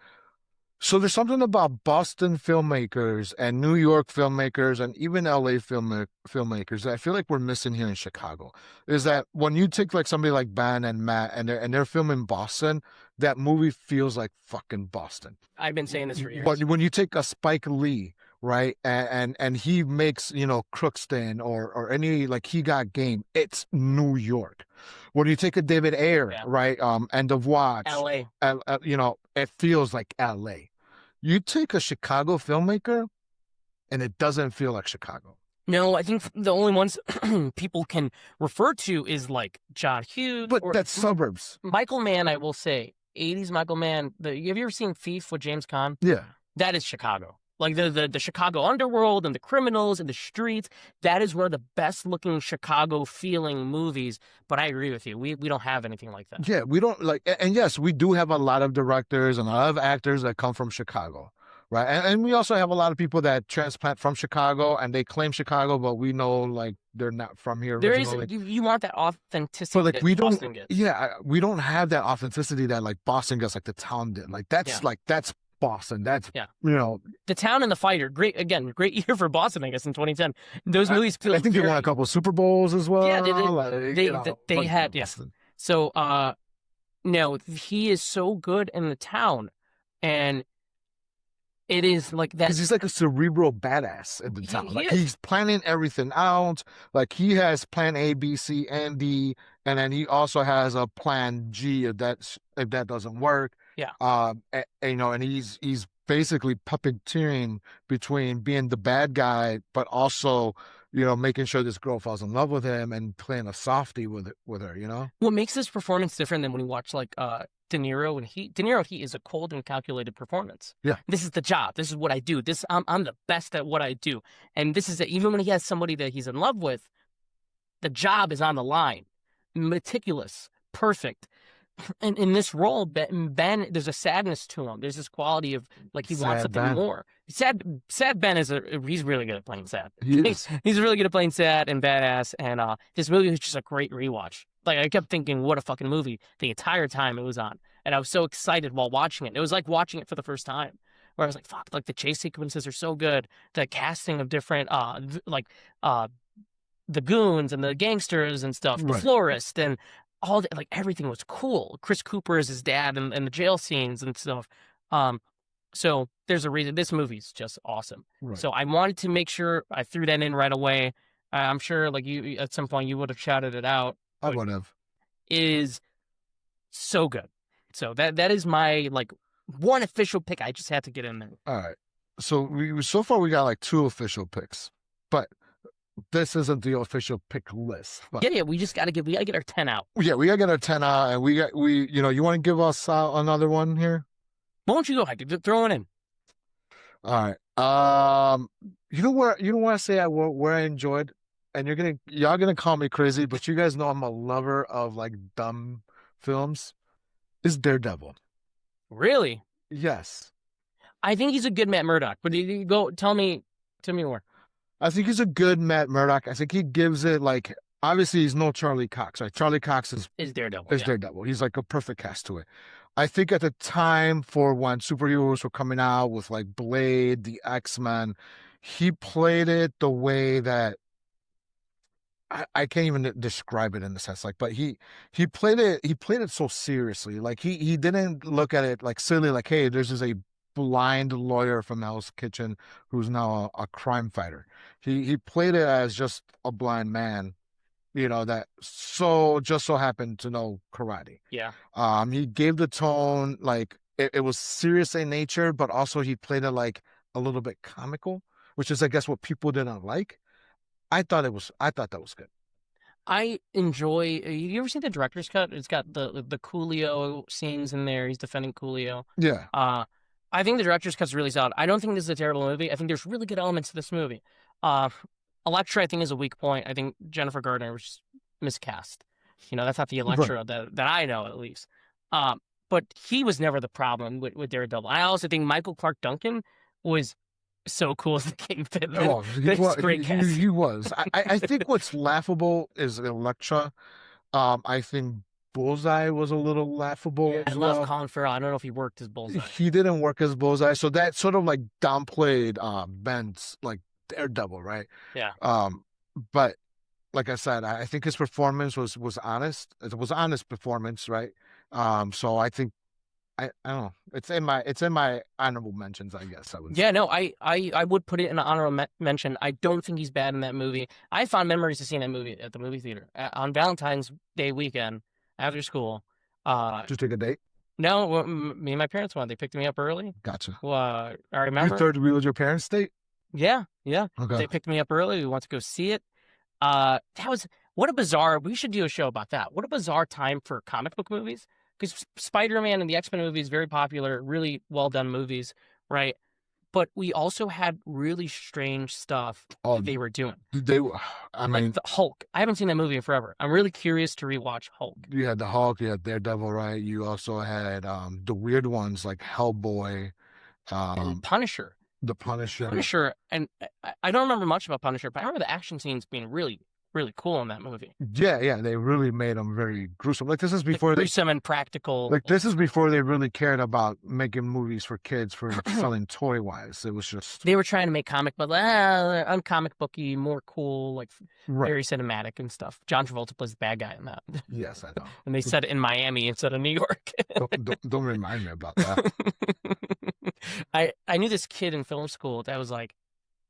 So there's something about Boston filmmakers and New York filmmakers and even LA filmmakers that I feel like we're missing here in Chicago. Is that when you take like somebody like Ben and Matt and they're filming Boston, that movie feels like fucking Boston. I've been saying this for years. But when you take a Spike Lee, right, and he makes Crookston or any like He Got Game, it's New York. When you take a David Ayer, right, End of Watch, LA, it feels like LA. You take a Chicago filmmaker, and it doesn't feel like Chicago. No, I think the only ones people can refer to is like John Hughes. But that's suburbs. Michael Mann, I will say, 80s Michael Mann. Have you ever seen Thief with James Caan? Yeah. That is Chicago. Like the Chicago underworld and the criminals and the streets. That is one of the best looking Chicago feeling movies. But I agree with you. We don't have anything like that. Yeah, we don't and yes, we do have a lot of directors and a lot of actors that come from Chicago, right? And we also have a lot of people that transplant from Chicago and they claim Chicago, but we know like they're not from here. There originally. You want that authenticity. But like we don't. Boston gets. Yeah, we don't have that authenticity that like Boston gets, like the town did. Like that's Boston. That's the town and the fighter. Great year for Boston, I guess, in 2010. Those movies. I think they won a couple of Super Bowls as well. Yeah, they had. Yeah. So, no, he is so good in the town, and it is like that because he's like a cerebral badass in the town. Like he's planning everything out. Like he has plan A, B, C, and D, and then he also has a plan G if that doesn't work. Yeah. And he's basically puppeteering between being the bad guy, but also, making sure this girl falls in love with him and playing a softie with her, What makes this performance different than when you watch like De Niro and Heat? De Niro and Heat is a cold and calculated performance. Yeah. This is the job. This is what I do. I'm the best at what I do. And this is even when he has somebody that he's in love with, the job is on the line. Meticulous, perfect. And in this role, Ben, there's a sadness to him. There's this quality of like he wants something more. Sad Ben he's really good at playing sad. He's really good at playing sad and badass. And this movie was just a great rewatch. Like I kept thinking, what a fucking movie the entire time it was on, and I was so excited while watching it. It was like watching it for the first time, where I was like, fuck, like the chase sequences are so good. The casting of different the goons and the gangsters and stuff, the florist and all the, like everything was cool. Chris Cooper is his dad and the jail scenes and stuff. So there's a reason this movie's just awesome. Right. So I wanted to make sure I threw that in right away. I'm sure like you at some point you would have shouted it out. I would have. It is so good. So that is my like one official pick. I just had to get in there. All right. So so far we got like 2 official picks, but this isn't the official pick list. But yeah, we gotta get our 10 out. Yeah, we gotta get our 10 out, and you want to give us another one here? Why don't you go ahead? Throw it in. All right. You know where I say where I enjoyed, and y'all gonna call me crazy, but you guys know I'm a lover of like dumb films. Is Daredevil. Really? Yes. I think he's a good Matt Murdock, but tell me more. I think he's a good Matt Murdock. I think he gives it like obviously he's no Charlie Cox, right? Charlie Cox Is Daredevil, is yeah. Daredevil. He's like a perfect cast to it. I think at the time for when superheroes were coming out with like Blade, the X-Men, he played it the way that I can't even describe it in the sense like, but he played it so seriously. Like he didn't look at it like silly, like, hey, there's just a blind lawyer from Hell's Kitchen who's now a crime fighter. He played it as just a blind man, that just so happened to know karate. Yeah. He gave the tone like it was serious in nature, but also he played it like a little bit comical, which is I guess what people didn't like. I thought that was good. I enjoy. You ever seen the director's cut? It's got the Coolio scenes in there. He's defending Coolio. Yeah. Uh, I think the director's cut's really solid. I don't think this is a terrible movie. I think there's really good elements to this movie. Uh, Elektra, I think, is a weak point. I think Jennifer Gardner was just miscast. That's not the Right. Elektra that I know, at least. But he was never the problem with Daredevil. I also think Michael Clark Duncan was so cool as the Kingpin. Oh, That's great cast. he was. I think what's laughable is Elektra. I think Bullseye was a little laughable I as love well. Colin Farrell. I don't know if he worked as Bullseye. He didn't work as Bullseye, so that sort of like downplayed Ben's like Daredevil, right? Yeah. But like I said, I think his performance was honest. It was honest performance, right? So I think I don't know. It's in my honorable mentions, I guess I would say. Yeah, no, I would put it in an honorable mention. I don't think he's bad in that movie. I have fond memories of seeing that movie at the movie theater on Valentine's Day weekend after school. Just take a date. No, me and my parents went. They picked me up early. Gotcha. I Your remember. third wheel was your parents' date? Yeah, yeah. Okay. They picked me up early. We went to go see it. That was what a bizarre. We should do a show about that. What a bizarre time for comic book movies. Because Spider-Man and the X-Men movies very popular, really well done movies, right? But we also had really strange stuff Oh, that they were doing. they I Like mean, the Hulk. I haven't seen that movie in forever. I'm really curious to rewatch Hulk. you had the Hulk, you had Daredevil, right? You also had the weird ones like Hellboy, And um, Punisher. the Punisher. Punisher, and I don't remember much about Punisher, but I remember the action scenes being really, really cool in that movie. Yeah, they really made them very gruesome. Like this is Like before they gruesome and practical. like this is before they really cared about making movies for kids for selling toy wise. It was just They were trying to make comic, but uncomic booky, more cool, like right. very cinematic and stuff. John Travolta plays the bad guy in that. Yes, I know. And they said it in Miami instead of New York. Don't remind me about that. I knew this kid in film school that was like,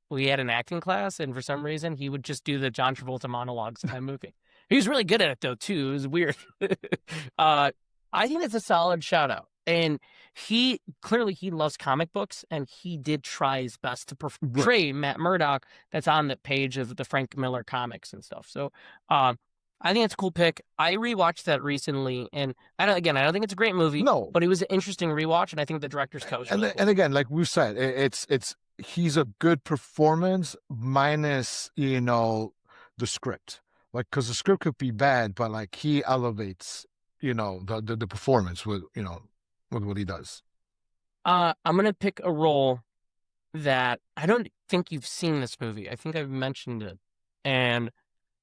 we had an acting class, and for some reason he would just do the John Travolta monologues in that movie. He was really good at it though too. It was weird. I think that's a solid shout out. And he clearly he loves comic books, and he did try his best to portray Matt Murdock. That's on the page of the Frank Miller comics and stuff. So, I think it's a cool pick. I rewatched that recently, and I don't think it's a great movie. No, but it was an interesting rewatch, and I think the director's cut was really cool. And again, like we said, it's he's a good performance minus the script, like because the script could be bad, but like he elevates the performance with with what he does. I'm gonna pick a role that I don't think you've seen this movie. I think I've mentioned it, and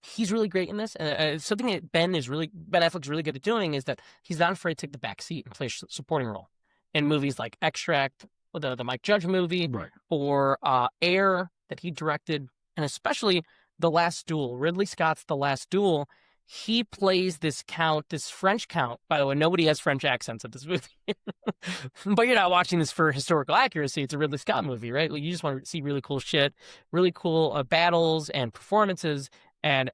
he's really great in this. And something that Ben Affleck's really good at doing is that he's not afraid to take the back seat and play a supporting role in movies like Extract, the Mike Judge movie, Right. or Air that he directed, and especially The Last Duel, Ridley Scott's The Last Duel. He plays this French count. By the way, nobody has French accents in this movie. But you're not watching this for historical accuracy. It's a Ridley Scott movie, right? Like, you just want to see really cool shit, really cool battles and performances. And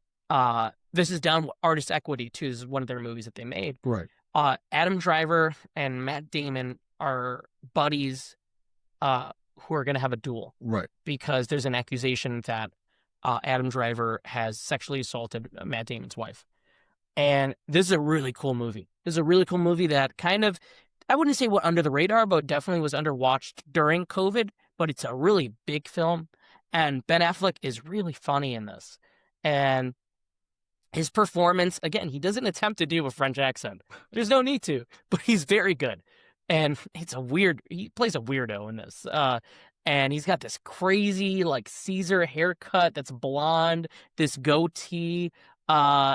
this is done with artist equity, too. This is one of their movies that they made. Right. Adam Driver and Matt Damon are buddies who are going to have a duel. Right. Because there's an accusation that Adam Driver has sexually assaulted Matt Damon's wife. And this is a really cool movie. This is a really cool movie that kind of, I wouldn't say went under the radar, but definitely was underwatched during COVID. But it's a really big film. And Ben Affleck is really funny in this. And his performance, again, he doesn't attempt to do a French accent. There's no need to, but he's very good. And he plays a weirdo in this. And he's got this crazy, like, Caesar haircut that's blonde, this goatee.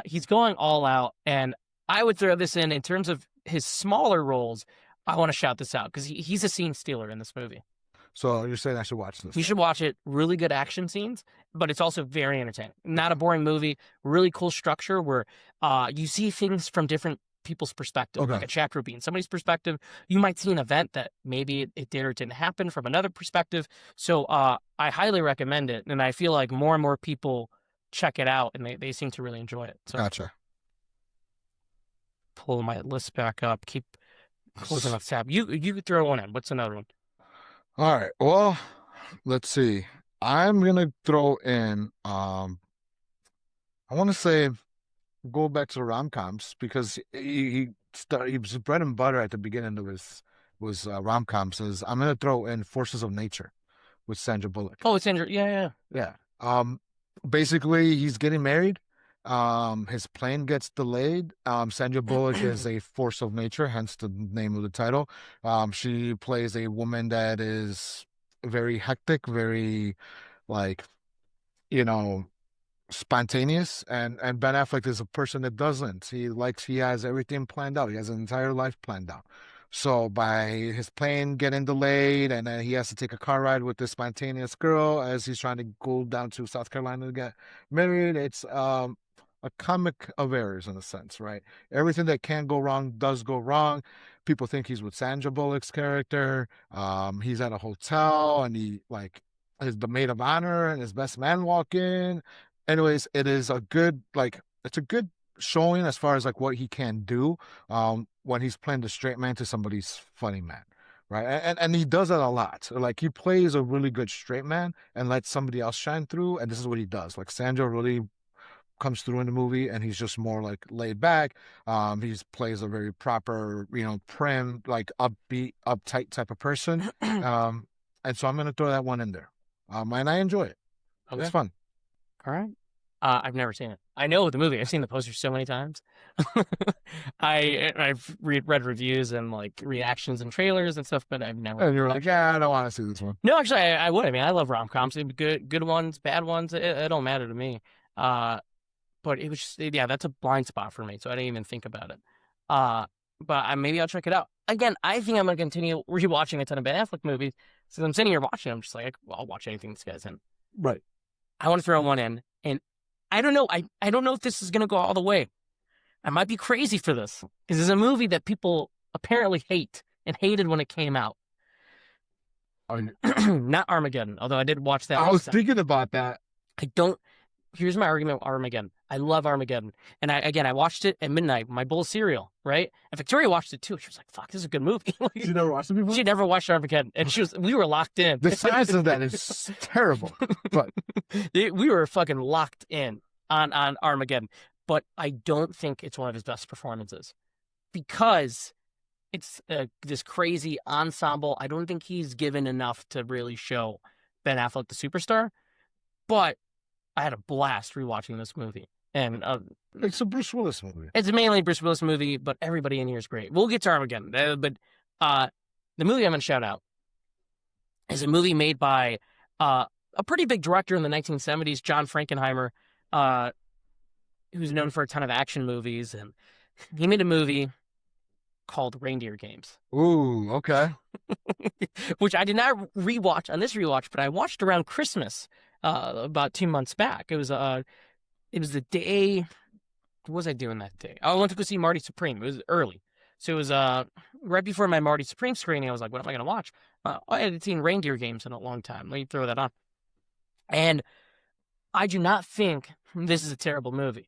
He's going all out, and I would throw this in terms of his smaller roles. I want to shout this out because he's a scene stealer in this movie. So you're saying I should watch this? You should watch it. Really good action scenes, but it's also very entertaining. Not a boring movie. Really cool structure where you see things from different people's perspective. Okay. Like a chapter would be in somebody's perspective. You might see an event that maybe it did or didn't happen from another perspective. So I highly recommend it, and I feel like more and more people check it out, and they seem to really enjoy it. So Gotcha. pull my list back up. Keep closing off tab. You could throw one in. What's another one? All right. Well, let's see. I'm gonna throw in I want to say go back to the rom-coms because he was bread and butter at the beginning of his was rom-coms. I'm gonna throw in Forces of Nature with Sandra Bullock. Oh, it's Andrew. Yeah. Basically he's getting married. His plane gets delayed. Sandra Bullock is a force of nature, hence the name of the title. She plays a woman that is very hectic, very like, you know, spontaneous, and Ben Affleck is a person that doesn't. He has everything planned out. He has an entire life planned out. So by his plane getting delayed, and then he has to take a car ride with this spontaneous girl as he's trying to go down to South Carolina to get married. It's a comic of errors in a sense, right? Everything that can go wrong does go wrong. People think he's with Sandra Bullock's character. He's at a hotel and he like is the maid of honor and his best man walk in. Anyways, it is a good it's a good showing as far as like what he can do when he's playing the straight man to somebody's funny man, right? And he does that a lot. Like he plays a really good straight man and lets somebody else shine through, and this is what he does. Like Sandra really comes through in the movie and he's just more like laid back. He plays a very proper, prim, like upbeat, uptight type of person. And so I'm gonna throw that one in there. And I enjoy it. Okay. It's fun. All right. I've never seen it. I know the movie. I've seen the poster so many times. I've read reviews and like reactions and trailers and stuff, but I've never. And you're like, yeah, I don't want to see this one. No, actually, I would. I mean, I love rom-coms. Good ones, bad ones. It don't matter to me. But it was just, yeah, that's a blind spot for me, so I didn't even think about it. But maybe I'll check it out. Again, I think I'm gonna continue rewatching a ton of Ben Affleck movies. So I'm sitting here watching. I'm just like, well, I'll watch anything this guy's in. Right. I want to throw one in, and I don't know. I don't know if this is gonna go all the way. I might be crazy for this. This is a movie that people apparently hate and hated when it came out. Not Armageddon, although I did watch that. I was thinking about that. Here's my argument with Armageddon. I love Armageddon. And I watched it at midnight, my bowl of cereal, right? And Victoria watched it too. She was like, fuck, this is a good movie. She never watched it before? She never watched Armageddon. And we were locked in. The size of that is terrible. But we were fucking locked in on Armageddon. But I don't think it's one of his best performances because it's this crazy ensemble. I don't think he's given enough to really show Ben Affleck the superstar. But I had a blast rewatching this movie. And it's a Bruce Willis movie. It's mainly a Bruce Willis movie, but everybody in here is great. We'll get to Armageddon. But the movie I'm going to shout out is a movie made by a pretty big director in the 1970s, John Frankenheimer, who's known for a ton of action movies. And he made a movie called Reindeer Games. Ooh, okay. Which I did not rewatch on this rewatch, but I watched around Christmas about 2 months back. It was the day. What was I doing that day? I went to go see Marty Supreme. It was early. So it was right before my Marty Supreme screening. I was like, what am I going to watch? I hadn't seen Reindeer Games in a long time. Let me throw that on. And I do not think this is a terrible movie.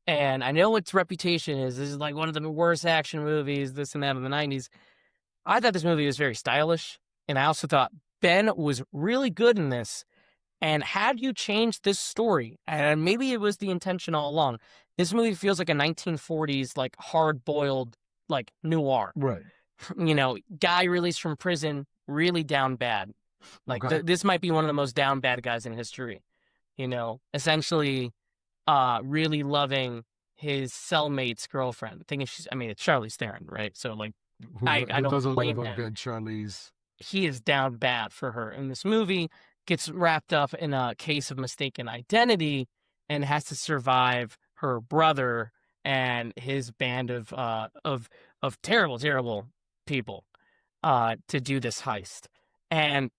And I know its reputation is this is like one of the worst action movies, this and that of the 90s. I thought this movie was very stylish. And I also thought Ben was really good in this. And had you changed this story, and maybe it was the intention all along, this movie feels like a 1940s, like hard-boiled, like noir. Right. Guy released from prison, really down bad. Like this might be one of the most down bad guys in history. Essentially, really loving his cellmate's girlfriend. Thinking it's Charlize Theron, right? So like, I don't blame him. Good Charlize. He is down bad for her in this movie. Gets wrapped up in a case of mistaken identity and has to survive her brother and his band of terrible people to do this heist. And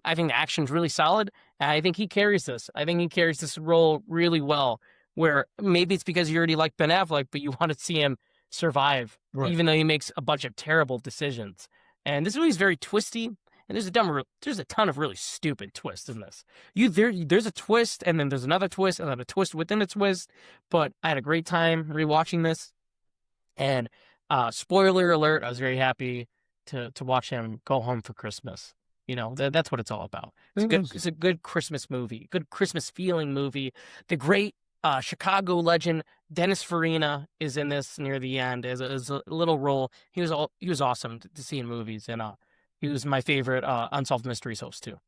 I think the action's really solid. And I think he carries this. I think he carries this role really well. Where maybe it's because you already like Ben Affleck, but you want to see him survive, even though he makes a bunch of terrible decisions. And this movie's very twisty, and there's a ton of really stupid twists in this. There's a twist, and then there's another twist, and then a twist within a twist. But I had a great time rewatching this. And spoiler alert, I was very happy to watch him go home for Christmas. You know, that's what it's all about. It's a good Christmas movie, good Christmas feeling movie. The great Chicago legend Dennis Farina is in this near the end as a little role. He was awesome to see in movies, and he was my favorite Unsolved Mysteries host too.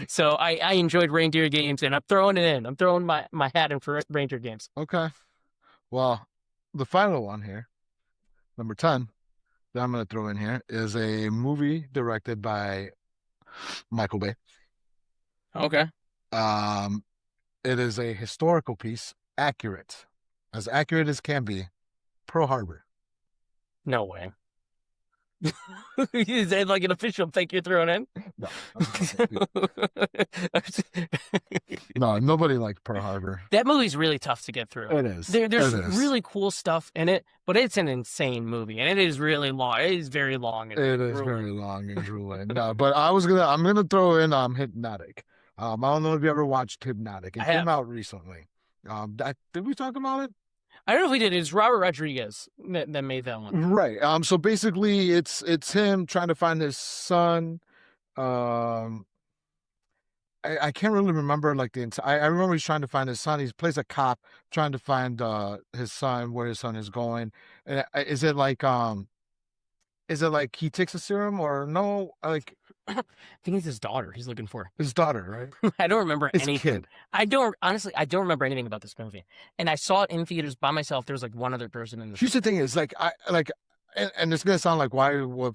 So I enjoyed Reindeer Games, and I'm throwing it in. I'm throwing my hat in for Reindeer Games. Okay. Well, the final one here, number 10, that I'm going to throw in here is a movie directed by Michael Bay. Okay. It is a historical piece, as accurate as can be, Pearl Harbor. No way. Is that like an official thing you're throwing in? No, nobody liked Pearl Harbor. That movie's really tough to get through. It is. There's really cool stuff in it, but it's an insane movie, and it is really long. It is very long. It is very long and grueling. No, but I'm gonna throw in Hypnotic. I don't know if you ever watched Hypnotic. It came out recently. Did we talk about it? I don't know if we did. It's Robert Rodriguez that made that one. Right. So basically, it's him trying to find his son. I can't really remember like the entire. I remember he's trying to find his son. He plays a cop trying to find his son, where his son is going. And is it like he takes a serum or no? Like I think it's his daughter he's looking for. His daughter, right? I don't remember his anything. Kid. I don't remember anything about this movie. And I saw it in theaters by myself. There was like one other person in the Here's the thing is and it's gonna sound like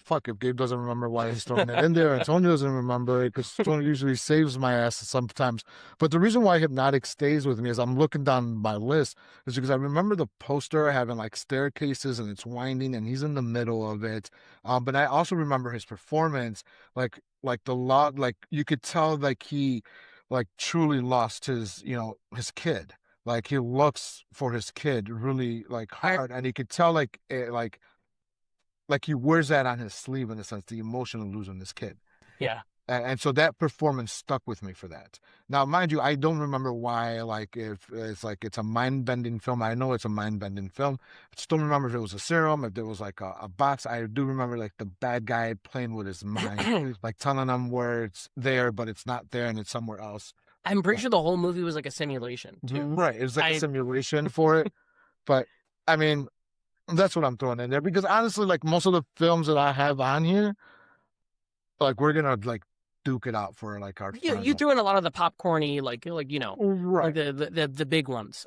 fuck if Gabe doesn't remember why he's throwing it in there, and Tony doesn't remember it because Tony usually saves my ass sometimes. But the reason why Hypnotic stays with me is I'm looking down my list is because I remember the poster having like staircases and it's winding and he's in the middle of it. But I also remember his performance, like you could tell like he like truly lost his kid. Like he looks for his kid really like hard, and you could tell like he wears that on his sleeve in a sense, the emotion of losing this kid. Yeah. And so that performance stuck with me for that. Now, mind you, I don't remember why, like, if it's a mind-bending film. I know it's a mind-bending film. I just don't remember if it was a serum, if there was like a box. I do remember like the bad guy playing with his mind, like telling him where it's there, but it's not there and it's somewhere else. I'm pretty sure the whole movie was like a simulation too. Right. It was like a simulation for it. But I mean, that's what I'm throwing in there because honestly, like most of the films that I have on here, like we're gonna like duke it out for like our. You threw in a lot of the popcorny, like right, like the big ones.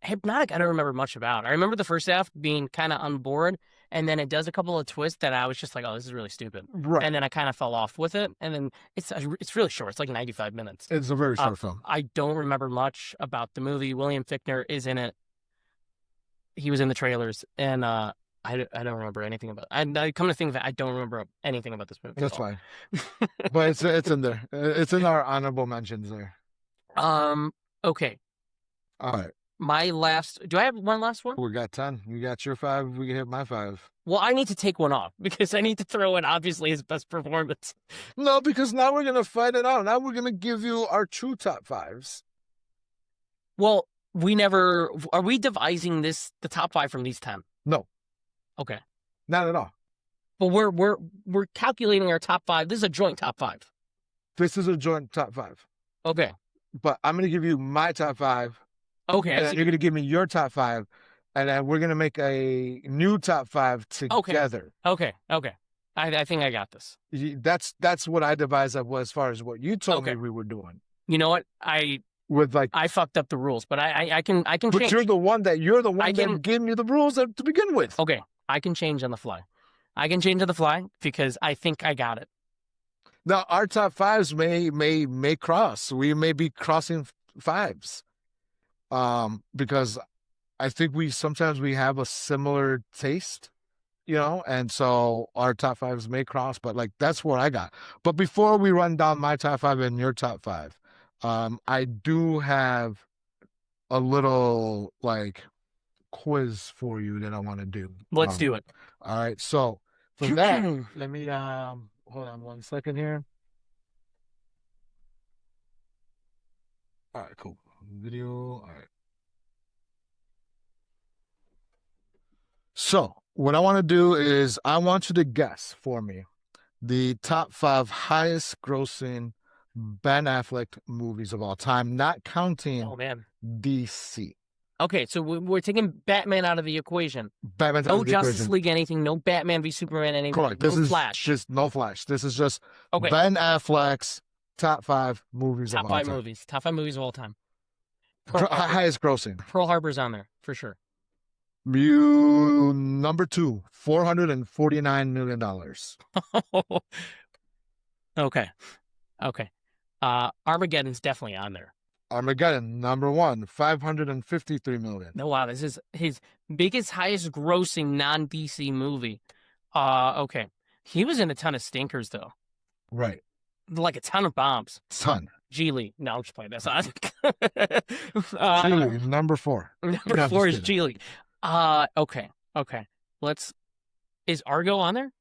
Hypnotic, I don't remember much about. I remember the first half being kind of on board, and then it does a couple of twists that I was just like, oh, this is really stupid. Right, and then I kind of fell off with it, and then it's really short. It's like 95 minutes. It's a very short film. I don't remember much about the movie. William Fichtner is in it. He was in the trailers, and I don't remember anything about it. I come to think that I don't remember anything about this movie. That's fine. But it's in there. It's in our honorable mentions there. Okay. All right. My last. Do I have one last one? We got 10. You got your 5. We can hit my 5. Well, I need to take one off because I need to throw in obviously his best performance. No, because now we're gonna fight it out. Now we're gonna give you our true top 5s. Well, are we devising the top 5 from these 10? No. Okay. Not at all. But we're calculating our top 5. This is a joint top 5. This is a joint top 5. Okay. But I'm gonna give you my top 5. Okay. And you're gonna give me your top 5, and then we're gonna make a new top 5 together. Okay. I think I got this. That's what I devised as far as what you told me we were doing. You know what? I fucked up the rules, but I can change. But you're the one that gave me the rules to begin with. Okay, I can change on the fly. Because I think I got it. Now our top 5s may cross. We may be crossing 5s. Because I think sometimes we have a similar taste, and so our top fives may cross, but like that's what I got. But before we run down my top five and your top five, I do have a little like quiz for you that I want to do. Let's do it. All right. So for that, let me hold on 1 second here. All right, cool. Video. All right. So what I want to do is I want you to guess for me the top 5 highest grossing Ben Affleck movies of all time, not counting Oh man. DC. Okay, so we're taking Batman out of the equation. Batman's out No of the Justice equation. League, anything. No Batman v Superman, anything. Correct. No This is Flash. just no Flash. This is just Okay. Ben Affleck's top 5 movies Top of all 5 time. movies. Top 5 movies of all time. Highest grossing. Pearl Harbor's on there for sure. Number 2, $449 million. Okay. Armageddon's definitely on there. Armageddon, number 1, $553 million. No, wow, this is his biggest, highest grossing non-DC movie. Okay. He was in a ton of stinkers though. Right. Like a ton of bombs. Ton. Geely. No, I'm just playing this. Geely, number 4. Number 4 is Geely. Okay. Is Argo on there?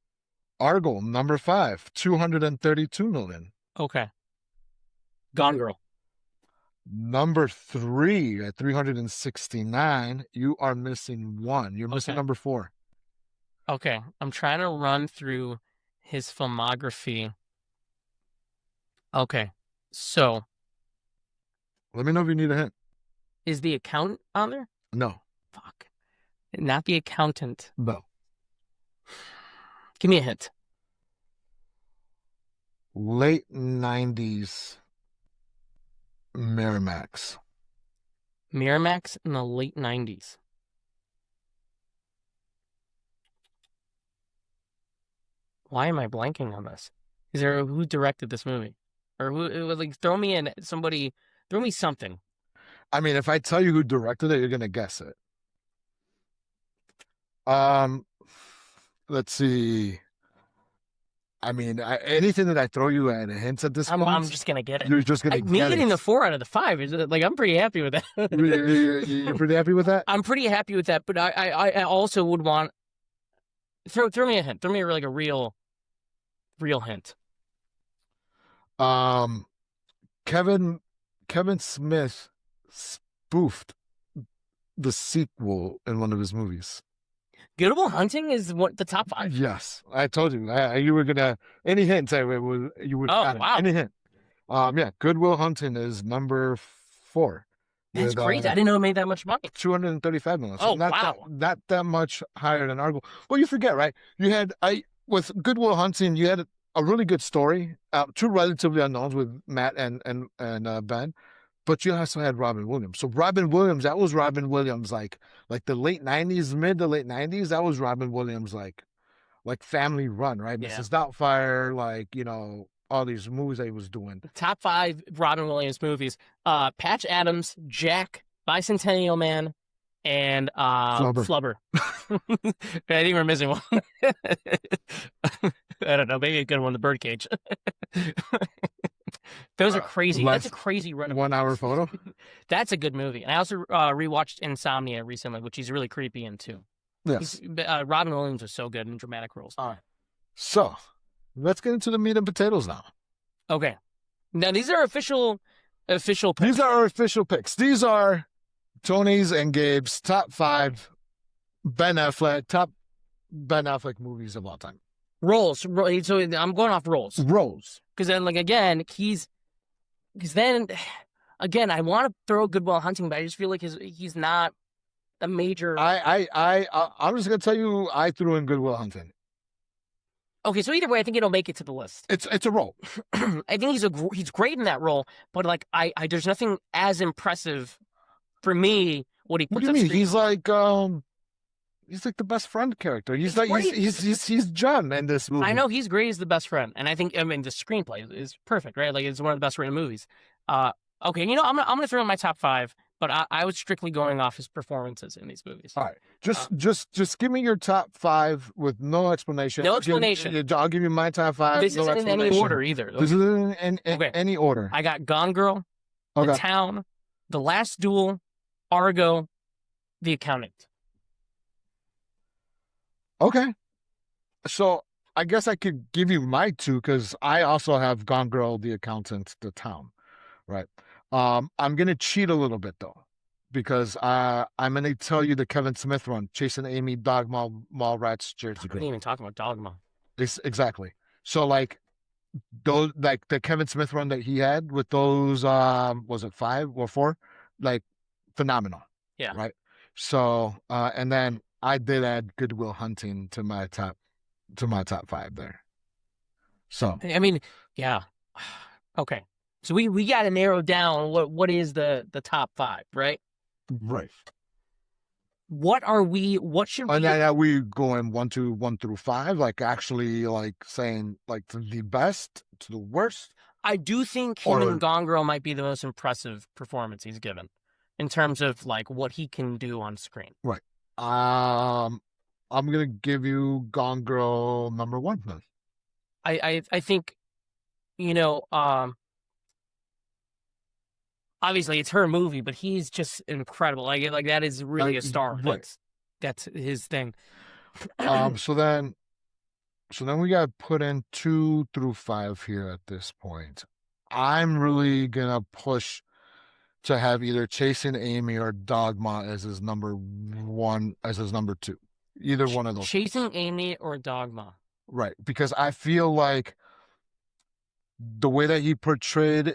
Argo, number 5, $232 million. Okay. Gone Girl. Number 3 at 369. You are missing 1. You're missing number 4. Okay. I'm trying to run through his filmography. Okay. So. Let me know if you need a hint. Is The Accountant on there? No. Fuck. Not The Accountant. No. Give me a hint. Late 90s Miramax. Miramax in the late 90s. Why am I blanking on this? Is there who directed this movie? Or who, like, throw me something. I mean, if I tell you who directed it, you're going to guess it. Let's see. I mean, anything that I throw you at hints at this point, I'm just gonna get it. You're just gonna get me getting the 4 out of the 5 is like I'm pretty happy with that. You're pretty happy with that? I'm pretty happy with that, but I also would want throw me a hint. Throw me like a real hint. Kevin Smith spoofed the sequel in one of his movies. Good Will Hunting is what the top 5. Yes, I told you. You were gonna any hint. You would. Oh wow! Any hint? Yeah. Good Will Hunting is number 4. That's crazy. I didn't know it made that much money. $235 million. So oh wow! Not that much higher than Argo. Well, you forget, right? You had with Good Will Hunting, you had a really good story. 2 relatively unknowns with Matt and Ben. But you also had Robin Williams. So Robin Williams, that was Robin Williams like the late 90s, mid to late 90s. That was Robin Williams like family run, right? Yeah. Mrs. Doubtfire, all these movies that he was doing. Top 5 Robin Williams movies: Patch Adams, Jack, Bicentennial Man, and Flubber. I think we're missing one. I don't know. Maybe a good one, The Birdcage. Those are crazy. That's a crazy run. 1 hour photo. That's a good movie. And I also rewatched Insomnia recently, which he's really creepy in too. Yes. Robin Williams was so good in dramatic roles. All right. So let's get into the meat and potatoes now. Okay. Now these are official picks. These are our official picks. These are Tony's and Gabe's top 5 top Ben Affleck movies of all time. Roles. So I'm going off roles. Because then, again, I want to throw Good Will Hunting, but I just feel like he's not a major. I'm just gonna tell you, I threw in Good Will Hunting. Okay, so either way, I think it'll make it to the list. It's a role. I think he's great in that role, but there's nothing as impressive for me. What he puts. What do you mean? He's like the best friend character. He's John in this movie. I know he's great as the best friend, and I think the screenplay is perfect, right? Like it's one of the best written movies. Okay, I'm gonna throw in my top 5, but but I was strictly going off his performances in these movies. All right, just give me your top 5 with no explanation. No explanation. I'll give you my top 5. This isn't in any order either. This isn't in any order. I got Gone Girl, The Town, The Last Duel, Argo, The Accountant. Okay. So I guess I could give you my 2 because I also have Gone Girl, The Accountant, The Town, right? I'm gonna cheat a little bit though, because I'm gonna tell you the Kevin Smith one, Chasing Amy, Dogma, Mallrats, Jersey I Girl. didn't even talk about Dogma. Exactly. So like those, like the Kevin Smith run that he had with those, was it 5 or 4? Like phenomenal. Yeah. Right. So and then I did add Good Will Hunting to my top 5 there. So I mean, yeah. Okay. So we got to narrow down what is the top 5, right? right. What should we? And then are we going 1 through 5, like actually like saying like the best to the worst? I do think him in Gone Girl might be the most impressive performance he's given in terms of like what he can do on screen. Right. I'm gonna give you Gone Girl number 1 then. I think, obviously it's her movie, but he's just incredible. Like that is really a star. Right. That's his thing. So then we got to put in 2 through 5 here at this point. I'm really gonna push to have either Chasing Amy or Dogma as his number 1, as his number 2. Either one of those. Chasing Amy or Dogma. Right, because I feel like the way that he portrayed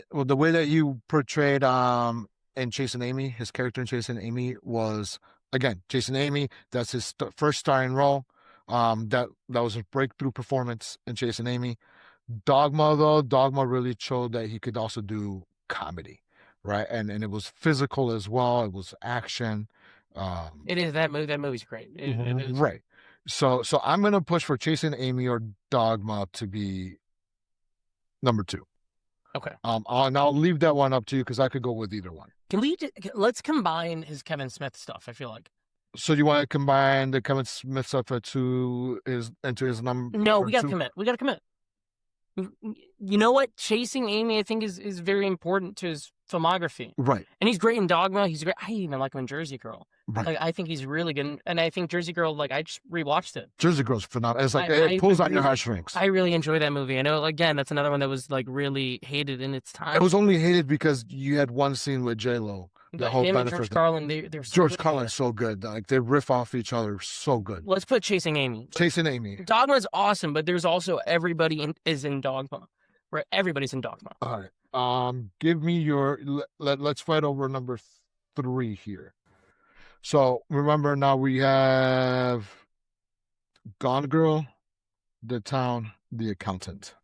in Chasing Amy, his character in Chasing Amy was, again, Chasing Amy, that's his first starring role. That was a breakthrough performance in Chasing Amy. Dogma really showed that he could also do comedy, right? And it was physical as well. It was action. It is that movie. That movie's great. It is. Right. So I'm gonna push for Chasing Amy or Dogma to be number 2. Okay. I'll leave that one up to you because I could go with either one. Let's combine his Kevin Smith stuff, I feel like. So you want to combine the Kevin Smith stuff into his number? No, we gotta commit. We gotta commit. You know what? Chasing Amy, I think, is very important to his filmography. Right. And he's great in Dogma. He's great. I even like him in Jersey Girl. Right. Like, I think he's really good. And I think Jersey Girl, like, I just rewatched it. Jersey Girl's phenomenal. It's like it pulls out your heartstrings. I really enjoy that movie. I know, again, that's another one that was like really hated in its time. It was only hated because you had one scene with J-Lo. The whole him and George Carlin, they're so George Carlin's so good. Like they riff off each other so good. Let's put Chasing Amy. Chasing Amy. Dogma is awesome, but there's also everybody is in Dogma. Right? Everybody's in Dogma. All right. Give me your. Let's fight over number 3 here. So remember now we have Gone Girl, The Town, The Accountant.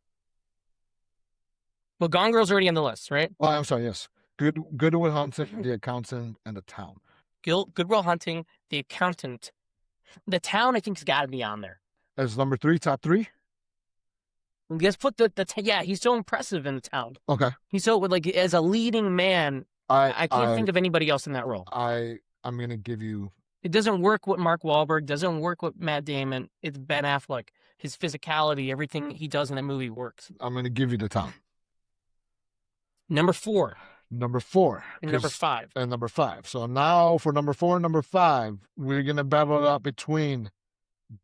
Well, Gone Girl's already on the list, right? Oh, I'm sorry. Yes. Good Will Hunting, The Accountant, and The Town. Good Will Hunting, The Accountant. The Town, I think, has got to be on there. As number 3, top 3? Let's put yeah, he's so impressive in The Town. Okay. He's so, like, as a leading man, I can't think of anybody else in that role. I'm going to give you... It doesn't work with Mark Wahlberg, doesn't work with Matt Damon. It's Ben Affleck. His physicality, everything he does in that movie works. I'm going to give you The Town. Number 4. Number 4. And number 5. And number 5. So now for number 4 and number 5, we're going to battle it out between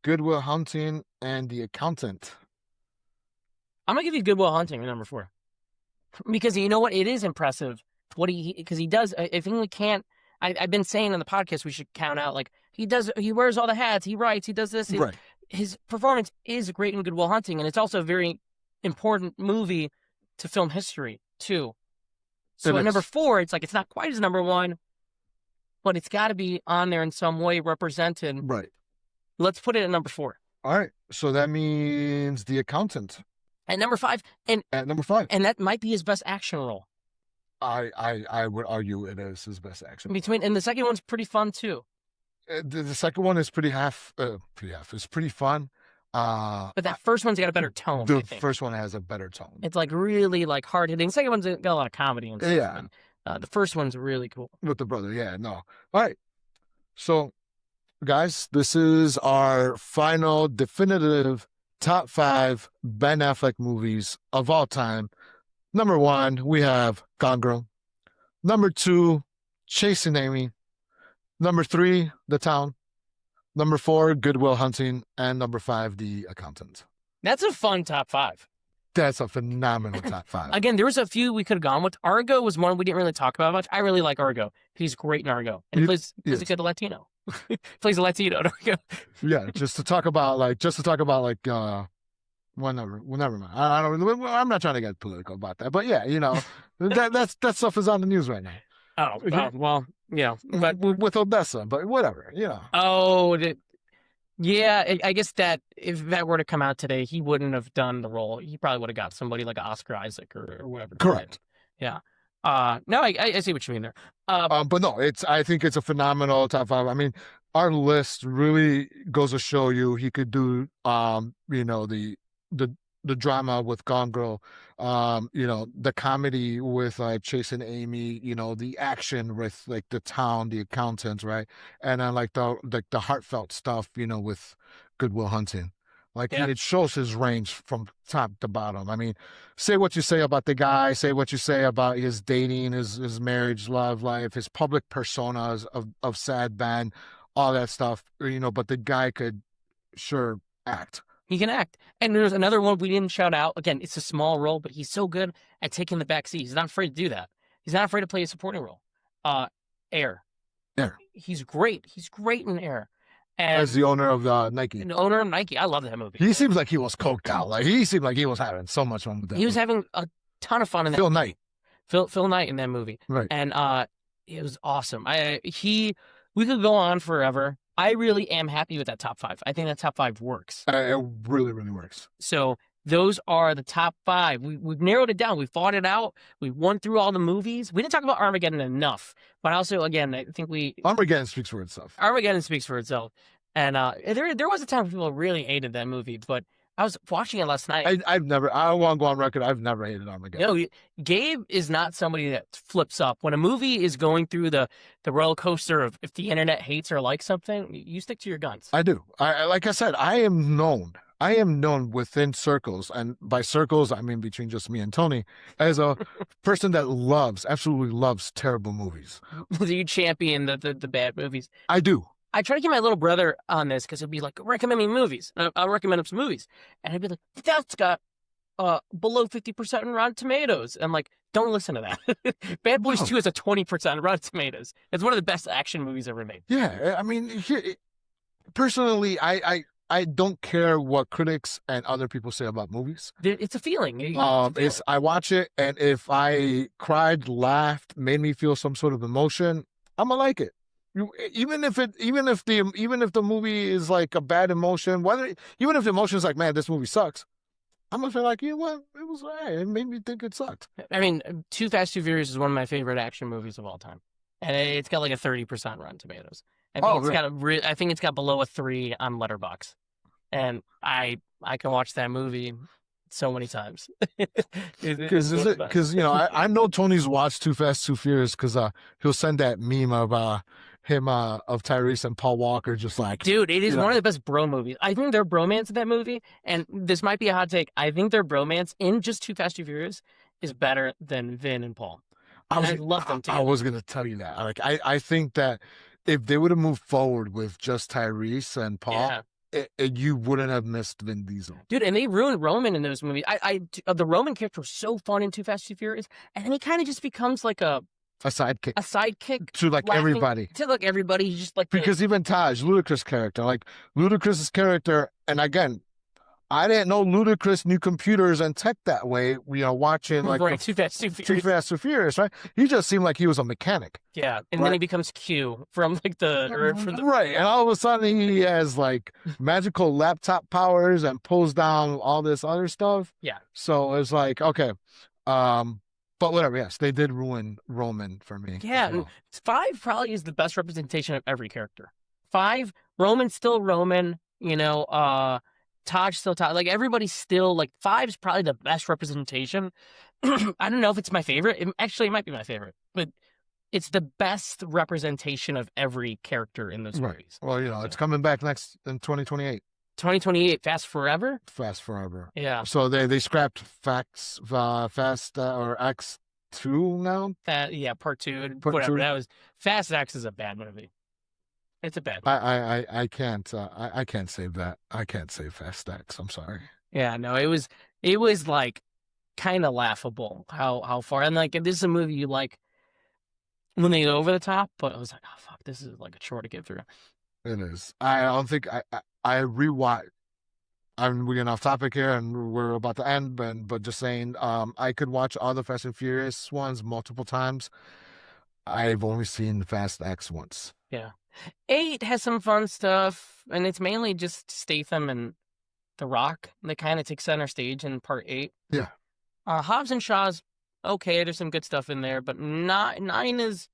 Good Will Hunting and The Accountant. I'm going to give you Good Will Hunting at number 4. Because you know what? It is impressive. Because he does, I think we can't, I've been saying on the podcast we should count out, like, he wears all the hats, he writes, he does this. Right. His performance is great in Good Will Hunting, and it's also a very important movie to film history, too. So at number 4, it's like, it's not quite as number 1, but it's got to be on there in some way represented. Right. Let's put it at number 4. All right. So that means The Accountant. At number 5. At number 5. And that might be his best action role. I would argue it is his best action. And the second one's pretty fun, too. The second one is pretty half. It's pretty fun. But that first one's got a better tone. The first one has a better tone. It's like really like hard hitting. The second one's got a lot of comedy and stuff. Yeah. The first one's really cool. With the brother, yeah, no. All right. So, guys, this is our final definitive top 5 Ben Affleck movies of all time. Number 1, we have Gone Girl. Number 2, Chasing Amy. Number 3, The Town. Number 4, Good Will Hunting. And number 5, The Accountant. That's a fun top 5. That's a phenomenal top 5. Again, there was a few we could have gone with. Argo was one we didn't really talk about much. I really like Argo. He's great in Argo. And he plays a good Latino. Plays a Latino in Argo. Yeah, just to talk about whenever, man. I'm not trying to get political about that, but yeah, that stuff is on the news right now. Oh, well, but with Odessa, but whatever, Oh, yeah, I guess that if that were to come out today, he wouldn't have done the role. He probably would have got somebody like Oscar Isaac or whatever. Correct. Yeah. No, I see what you mean there. But no, I think it's a phenomenal top 5. I mean, our list really goes to show you he could do, the drama with Gone Girl, the comedy with Chasing Amy, the action with like The Town, The Accountant, right? And then like the heartfelt stuff, with Good Will Hunting. Like it shows his range from top to bottom. I mean, say what you say about the guy, say what you say about his dating, his marriage, love life, his public personas of sad Ben, all that stuff, but the guy could sure act. He can act. And there's another one we didn't shout out. Again, it's a small role, but he's so good at taking the back seat. He's not afraid to do that. He's not afraid to play a supporting role. Air. He's great. He's great in Air. And as the owner of Nike. The owner of Nike. I love that movie. He seems like he was coked out. Like he seemed like he was having so much fun with that. He was having a ton of fun in that. Phil Knight. Phil Knight in that movie. Right. And it was awesome. We could go on forever. I really am happy with that top 5. I think that top 5 works. It really, really works. So those are the top 5. We've narrowed it down. We fought it out. We won through all the movies. We didn't talk about Armageddon enough, but also, again, I think Armageddon speaks for itself. Armageddon speaks for itself. And there was a time when people really hated that movie, but I was watching it last night. I want to go on record. I've never hated Armageddon. Gabe is not somebody that flips up. When a movie is going through the roller coaster of if the internet hates or likes something, you stick to your guns. I do. Like I said, I am known within circles, and by circles, I mean between just me and Tony, as a person that absolutely loves terrible movies. You champion the bad movies. I do. I try to get my little brother on this because he'll be like, recommend me movies. And I'll recommend him some movies. And he'd be like, that's got below 50% in Rotten Tomatoes. And I'm like, don't listen to that. Bad Boys 2 has a 20% Rotten Tomatoes. It's one of the best action movies ever made. Yeah, I mean, personally, I don't care what critics and other people say about movies. It's a feeling. I watch it, and if I cried, laughed, made me feel some sort of emotion, I'm gonna like it. Even if the movie is like a bad emotion, even if the emotion is like, man, this movie sucks, I'm gonna feel like, what? It was alright. It made me think it sucked. I mean, Too Fast, Too Furious is one of my favorite action movies of all time, and it's got like a 30% Rotten Tomatoes. I think it's got below a 3 on Letterboxd, and I can watch that movie so many times. Because I know Tony's watched Too Fast, Too Furious because he'll send that meme of him of Tyrese and Paul Walker just like, dude, it is one of the best bro movies. I think their bromance in that movie, and this might be a hot take, I think their bromance in just Too Fast, Too Furious is better than Vin and Paul. I love them too. I was gonna tell you that. Like I think that if they would have moved forward with just Tyrese and Paul, you wouldn't have missed Vin Diesel. Dude, and they ruined Roman in those movies. The Roman character was so fun in Too Fast, Too Furious, and then he kind of just becomes like a sidekick. A sidekick. To like everybody. To like everybody. He's just like... Because even Taj, Ludacris' character, like Ludacris' character, and again, I didn't know Ludacris knew computers and tech that way, watching like... Right, Too Fast, Too Furious. Too Fast, Too Furious, right? He just seemed like he was a mechanic. Yeah, and then he becomes Q from like Right, and all of a sudden he has like magical laptop powers and pulls down all this other stuff. Yeah. So it's like, okay, but whatever, yes, they did ruin Roman for me. Yeah, and 5 probably is the best representation of every character. 5, Roman's still Roman, Taj still Taj. Like, everybody's still, like, 5's probably the best representation. I don't know if it's my favorite. Actually, it might be my favorite, but it's the best representation of every character in those Right. movies. Well, it's coming back next in 2028. 2028, Fast Forever. Fast Forever. Yeah. So they scrapped Fast or X2 now. Part 2, Part whatever. 2. That was Fast X is a bad movie. It's a bad movie. I can't I can't save that. I can't save Fast X. I'm sorry. Yeah, no, it was like kind of laughable how far, and like this is a movie you like when they go over the top, but I was like, oh fuck, this is like a chore to get through. It is. I don't think I rewatch. We're getting off topic here, and we're about to end. But just saying, I could watch all the Fast and Furious ones multiple times. I've only seen the Fast X once. Yeah, 8 has some fun stuff, and it's mainly just Statham and The Rock. They kind of take center stage in part 8. Yeah. Hobbs and Shaw's okay. There's some good stuff in there, but 9 is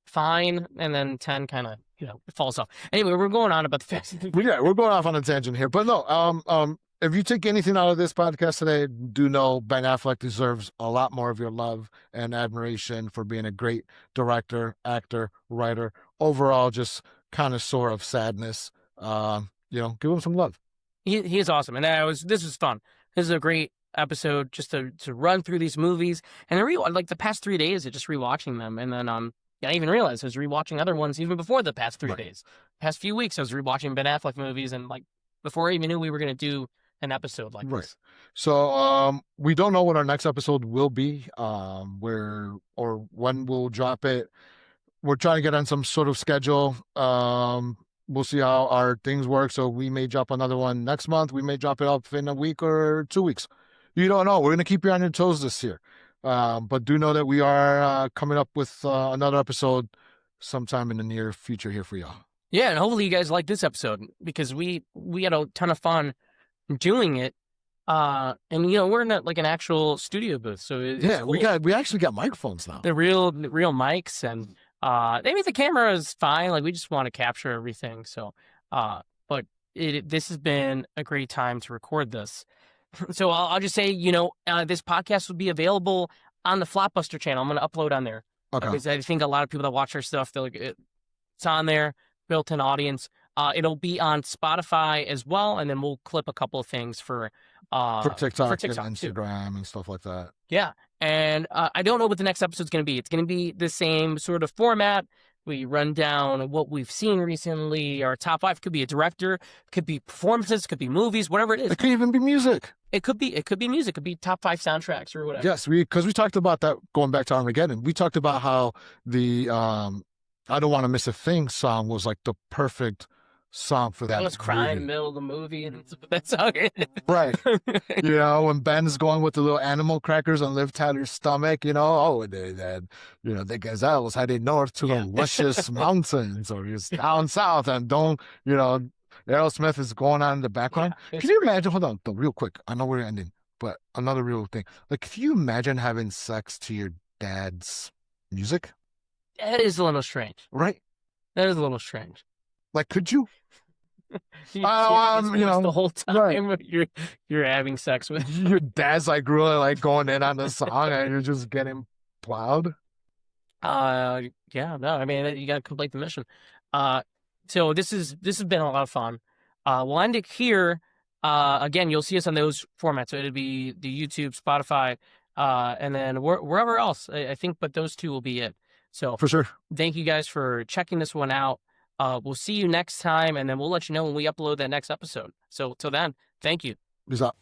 fine, and then 10 kind of it falls off. Anyway, we're going on about the Fast and Furious. Yeah, we're going off on a tangent here, but no. If you take anything out of this podcast today, do know Ben Affleck deserves a lot more of your love and admiration for being a great director, actor, writer, overall just connoisseur of sadness. Give him some love. He is awesome, and this was fun. This is a great episode just to run through these movies, and like the past 3 days of just rewatching them, and then I didn't even realize I was rewatching other ones even before the past 3 days. Past few weeks I was rewatching Ben Affleck movies, and like before I even knew we were gonna do an episode like this. So we don't know what our next episode will be, where or when we'll drop it. We're trying to get on some sort of schedule. We'll see how our things work. So we may drop another one next month. We may drop it up in a week or 2 weeks. You don't know. We're going to keep you on your toes this year. But do know that we are coming up with another episode sometime in the near future here for y'all. Yeah, and hopefully you guys like this episode because we had a ton of fun doing it. And we're in an actual studio booth, so it's cool. we actually got microphones now. The real mics, and maybe the camera is fine. Like we just want to capture everything. So, but this has been a great time to record this. So I'll just say, this podcast will be available on the Flopbuster channel. I'm going to upload on there. Okay. Because I think a lot of people that watch our stuff, they're like, it's on there, built-in audience. It'll be on Spotify as well, and then we'll clip a couple of things for TikTok and too. Instagram and stuff like that. Yeah, and I don't know what the next episode's going to be. It's going to be the same sort of format. We run down what we've seen recently. Our top 5 could be a director, could be performances, could be movies, whatever it is. It could even be music. It could be music. It could be top 5 soundtracks or whatever. Yes, because we talked about that going back to Armageddon. We talked about how the "I Don't Want to Miss a Thing" song was like the perfect song for that. I was crying in the middle of the movie, and that song. Right. When Ben's going with the little animal crackers on Liv Tyler's stomach, the gazelles heading north to the luscious mountains, or just down south, and Aerosmith is going on in the background. Yeah, can you imagine? Hold on, real quick. I know we're ending, but another real thing. Like, can you imagine having sex to your dad's music? That is a little strange. Right. That is a little strange. Like, could you? The whole time you're having sex with your dad's like really like going in on the song, and you're just getting plowed. Yeah, no, I mean you got to complete the mission. So this has been a lot of fun. We'll end it here. Again, you'll see us on those formats. So it'll be the YouTube, Spotify, and then wherever else. I think, but those 2 will be it. So for sure. Thank you guys for checking this one out. We'll see you next time, and then we'll let you know when we upload that next episode. So till then, thank you. Peace out.